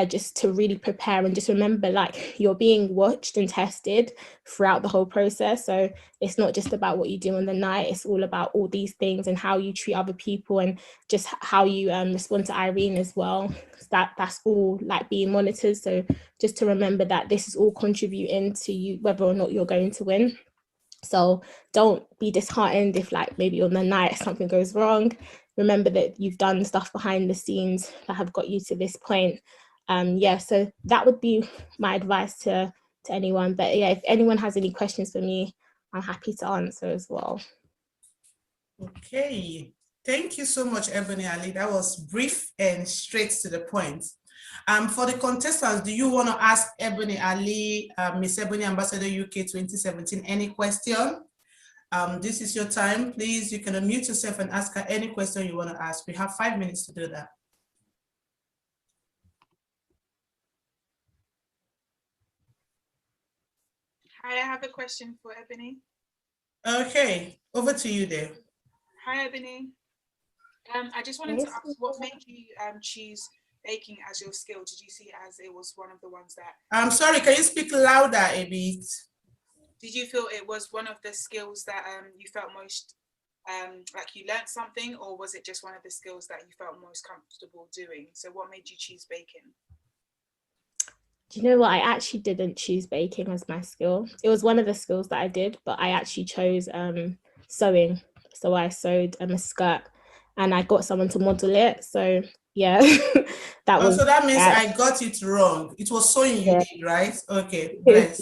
[SPEAKER 15] just to really prepare and just remember, like, you're being watched and tested throughout the whole process. So it's not just about what you do on the night, it's all about all these things and how you treat other people and just how you respond to Irene as well. That's all like being monitored. So just to remember that this is all contributing to you, whether or not you're going to win. So don't be disheartened if like maybe on the night something goes wrong. Remember that you've done stuff behind the scenes that have got you to this point. So that would be my advice to anyone. But yeah, if anyone has any questions for me, I'm happy to answer as well.
[SPEAKER 1] Okay, thank you so much, Ebony Ali. That was brief and straight to the point. For the contestants, do you want to ask Ebony Ali, Miss Ebony Ambassador UK 2017, any question? This is your time. Please, you can unmute yourself and ask her any question you want to ask. We have 5 minutes to do that.
[SPEAKER 7] Hi, I have a question for Ebony.
[SPEAKER 1] Okay, over to you there.
[SPEAKER 7] Hi, Ebony. I just wanted to ask, what made you choose baking as your skill? Did you see it as it was one of the ones that...
[SPEAKER 1] I'm sorry, can you speak louder a bit?
[SPEAKER 7] Did you feel it was one of the skills that you felt most, like you learned something, or was it just one of the skills that you felt most comfortable doing? So what made you choose baking?
[SPEAKER 15] Do you know what? I actually didn't choose baking as my skill. It was one of the skills that I did, but I actually chose sewing. So I sewed a skirt and I got someone to model it. So yeah, that was...
[SPEAKER 1] So that means I got it wrong. It was sewing you did, right? Okay, bless.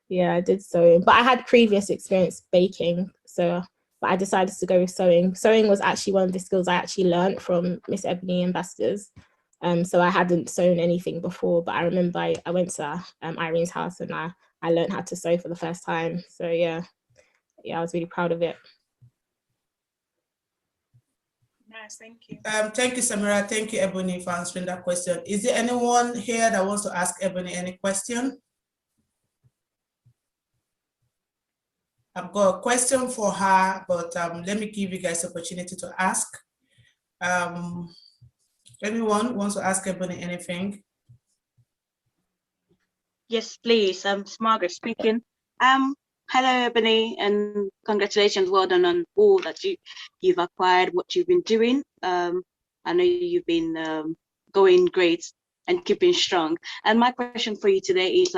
[SPEAKER 15] Yeah, I did sewing, but I had previous experience baking. So but I decided to go with sewing. Sewing was actually one of the skills I actually learned from Miss Ebony Ambassadors. So I hadn't sewn anything before, but I remember I went to Irene's house and I learned how to sew for the first time. So yeah, I was really proud of it.
[SPEAKER 7] Nice, thank you.
[SPEAKER 1] Thank you, Samira. Thank you, Ebony, for answering that question. Is there anyone here that wants to ask Ebony any question? I've got a question for her, but let me give you guys the opportunity to ask. Anyone wants to ask Ebony anything?
[SPEAKER 16] Yes, please. It's Margaret speaking. Hello, Ebony, and congratulations. Well done on all that you've acquired, what you've been doing. I know you've been going great and keeping strong. And my question for you today is,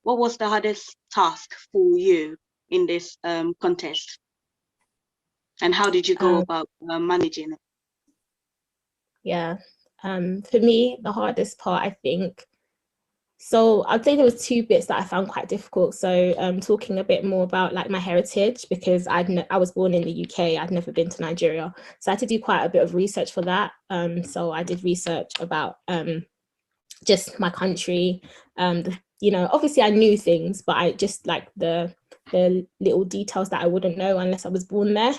[SPEAKER 16] what was the hardest task for you in this contest? And how did you go about managing it?
[SPEAKER 15] Yeah, for me, the hardest part, I think, so I'd say there was two bits that I found quite difficult. So talking a bit more about like my heritage, because I was born in the UK, I'd never been to Nigeria. So I had to do quite a bit of research for that. So I did research about just my country. You know, obviously I knew things, but I just like the little details that I wouldn't know unless I was born there.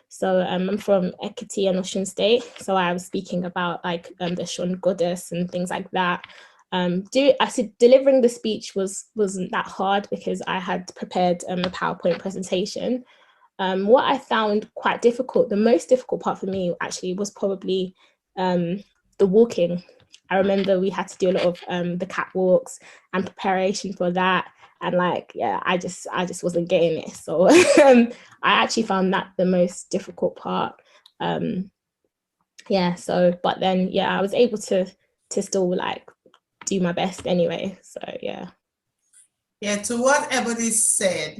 [SPEAKER 15] So I'm from Ekiti and Osun State. So I was speaking about like the Shun goddess and things like that. I said delivering the speech wasn't that hard because I had prepared a PowerPoint presentation. What I found quite difficult, the most difficult part for me actually was probably the walking. I remember we had to do a lot of the catwalks and preparation for that. And like, yeah, I just wasn't getting it. So I actually found that the most difficult part. Yeah, so, but then, yeah, I was able to still like do my best anyway. So, yeah.
[SPEAKER 1] Yeah, to what Ebony said,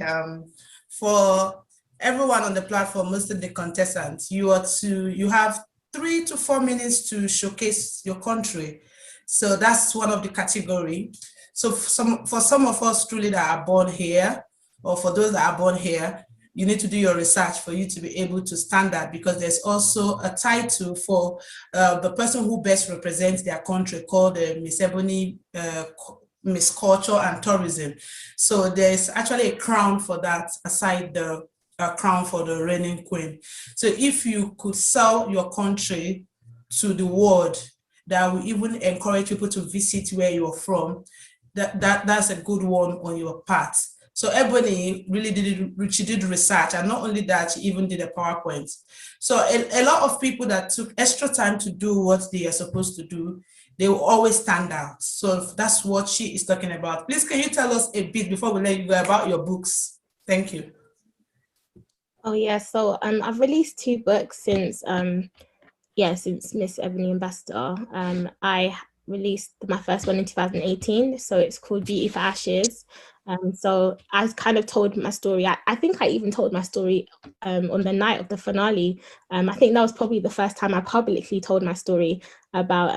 [SPEAKER 1] for everyone on the platform, most of the contestants, you have 3 to 4 minutes to showcase your country. So that's one of the category. So for some of us truly that are born here, or for those that are born here, you need to do your research for you to be able to stand that, because there's also a title for the person who best represents their country called Miss Ebony Miss Culture and Tourism. So there's actually a crown for that aside the crown for the reigning queen. So if you could sell your country to the world, that will even encourage people to visit where you're from, that's a good one on your part. So Ebony really did research, and not only that, she even did a PowerPoint. So a lot of people that took extra time to do what they are supposed to do, they will always stand out. So that's what she is talking about. Please, can you tell us a bit before we let you go about your books? Thank you.
[SPEAKER 15] Oh yeah, so I've released 2 books since since Miss Ebony Ambassador. I released my first one in 2018, so it's called Beauty for Ashes. So I kind of told my story. I think I even told my story on the night of the finale. I think that was probably the first time I publicly told my story about,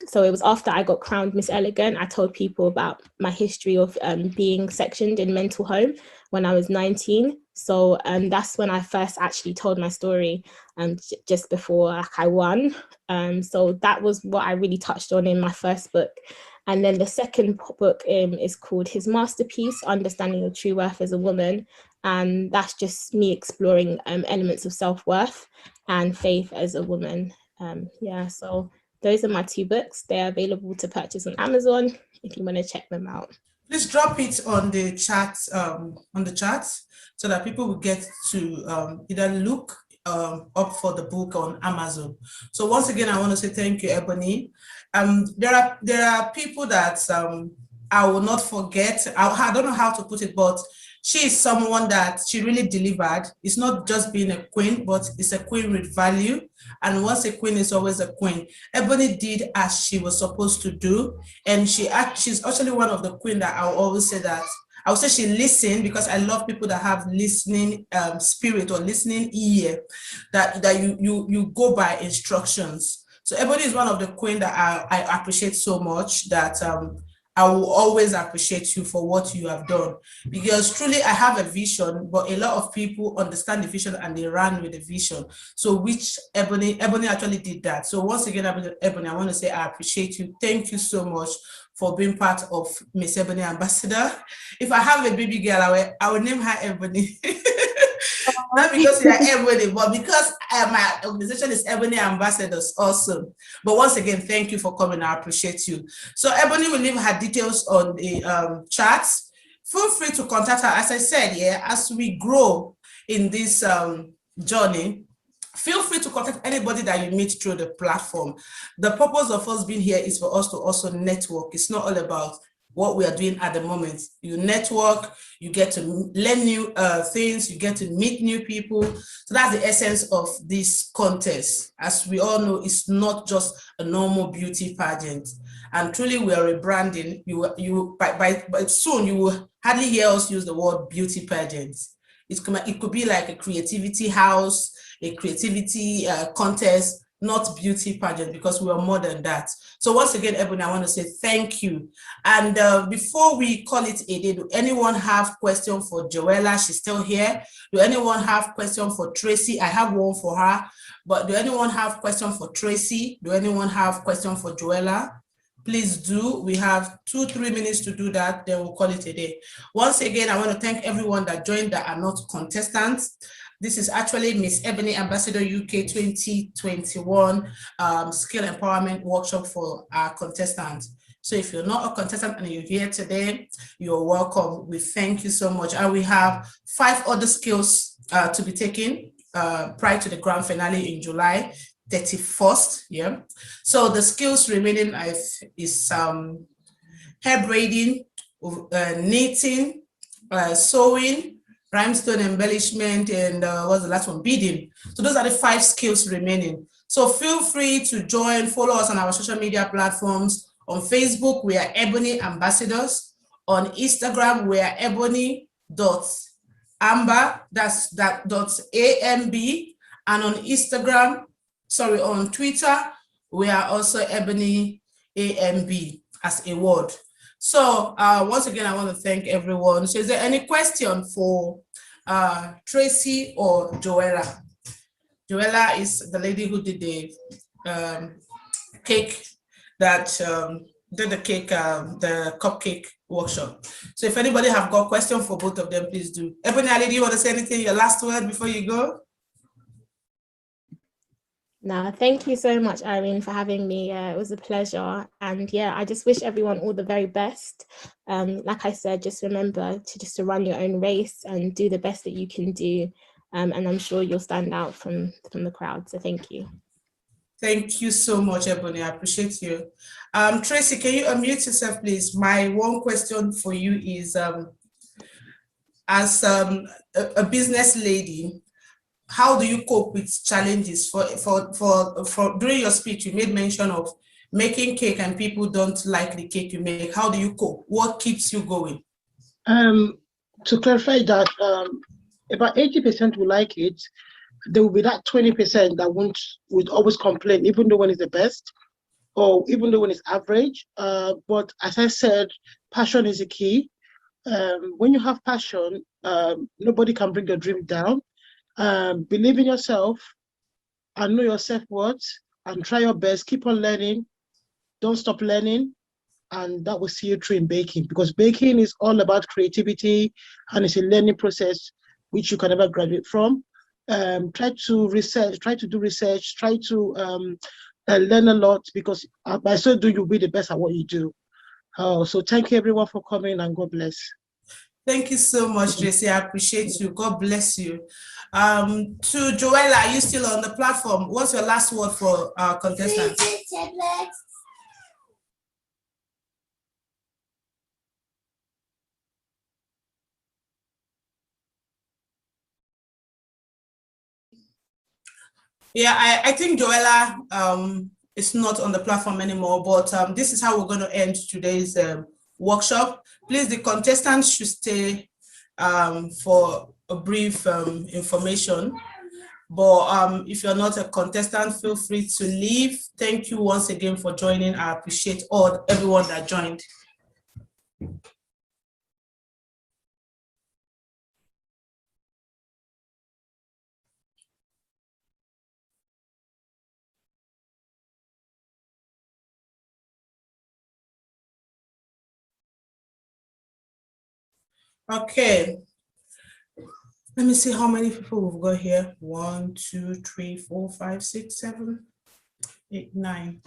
[SPEAKER 15] so it was after I got crowned Miss Elegant. I told people about my history of being sectioned in mental home when I was 19. So that's when I first actually told my story, just before I won. So that was what I really touched on in my first book. And then the second book is called His Masterpiece, Understanding Your True Worth as a Woman. And that's just me exploring elements of self-worth and faith as a woman. Yeah, so those are my 2 books. They're available to purchase on Amazon if you want to check them out.
[SPEAKER 1] Please drop it on the chat, so that people will get to either look up for the book on Amazon. So once again, I want to say thank you, Ebony. There are people that I will not forget. I don't know how to put it, but she is someone that she really delivered. It's not just being a queen, but it's a queen with value. And once a queen is always a queen. Ebony did as she was supposed to do. And she's actually one of the queen that I'll always say that, I would say she listened, because I love people that have listening spirit or listening ear, that you go by instructions. So Ebony is one of the queen that I appreciate so much, that I will always appreciate you for what you have done, because truly I have a vision, but a lot of people understand the vision and they run with the vision. So which Ebony actually did that. So once again, Ebony, I want to say I appreciate you. Thank you so much for being part of Miss Ebony Ambassador. If I have a baby girl, I will name her Ebony. Not because you are Ebony, but because my organization is Ebony Ambassadors also. But once again, thank you for coming. I appreciate you. So Ebony will leave her details on the chat. Feel free to contact her. As I said, yeah, as we grow in this journey, feel free to contact anybody that you meet through the platform. The purpose of us being here is for us to also network. It's not all about what we are doing at the moment. You network, you get to learn new things, you get to meet new people. So that's the essence of this contest. As we all know, it's not just a normal beauty pageant. And truly we are rebranding. By soon you will hardly hear us use the word beauty pageant. It could be like a creativity house, a creativity contest, not beauty pageant, because we are more than that. So once again, Ebony, I want to say thank you. And before we call it a day, do anyone have question for Joella? She's still here. Do anyone have question for Tracy? I have one for her, but do anyone have question for Tracy? Do anyone have question for Joella? Please do. We have 2-3 minutes to do that, then we'll call it a day. Once again, I want to thank everyone that joined that are not contestants. This is actually Miss Ebony Ambassador UK 2021 Skill Empowerment Workshop for our contestants. So if you're not a contestant and you're here today, you're welcome. We thank you so much. And we have 5 other skills to be taken prior to the grand finale in July 31st. Yeah. So the skills remaining is hair braiding, knitting, sewing, rhinestone embellishment, and what's the last one? Beading. So those are the 5 skills remaining. So feel free to join, follow us on our social media platforms. On Facebook, we are Ebony Ambassadors. On Instagram, we are ebony.amber, that's .amb. And on Instagram, sorry, on Twitter, we are also Ebony AMB as a word. So once again, I want to thank everyone. So is there any question for Tracy or Joella? Joella is the lady who did the cake that did the cupcake workshop. So if anybody have got question for both of them, please do. Ebony Ali, do you want to say anything, your last word before you go?
[SPEAKER 15] No, thank you so much, Irene, for having me. It was a pleasure. And yeah, I just wish everyone all the very best. Like I said, just remember to run your own race and do the best that you can do. And I'm sure you'll stand out from the crowd. So thank you.
[SPEAKER 1] Thank you so much, Ebony. I appreciate you. Tracy, can you unmute yourself, please? My one question for you is, as a business lady, how do you cope with challenges? For during your speech, you made mention of making cake and people don't like the cake you make. How do you cope? What keeps you going?
[SPEAKER 4] To clarify that, about 80% will like it. There will be that 20% that would always complain, even though one is the best, or even though one is average. But as I said, passion is the key. When you have passion, nobody can bring your dream down. Believe in yourself and know your self-worth and try your best. Keep on learning. Don't stop learning. And that will see you through in baking, because baking is all about creativity and it's a learning process which you can never graduate from. Try to research, try to do research, try to learn a lot, because by so doing, you'll be the best at what you do. So thank you everyone for coming, and God bless.
[SPEAKER 1] Thank you so much, Tracy. I appreciate you. God bless you. To Joella, are you still on the platform? What's your last word for our contestants? Yeah, I think Joella is not on the platform anymore, but this is how we're going to end today's workshop. Please, the contestants should stay for a brief information. But if you're not a contestant, feel free to leave. Thank you once again for joining. I appreciate everyone that joined. Okay. Let me see how many people we've got here. 1, 2, 3, 4, 5, 6, 7, 8, 9.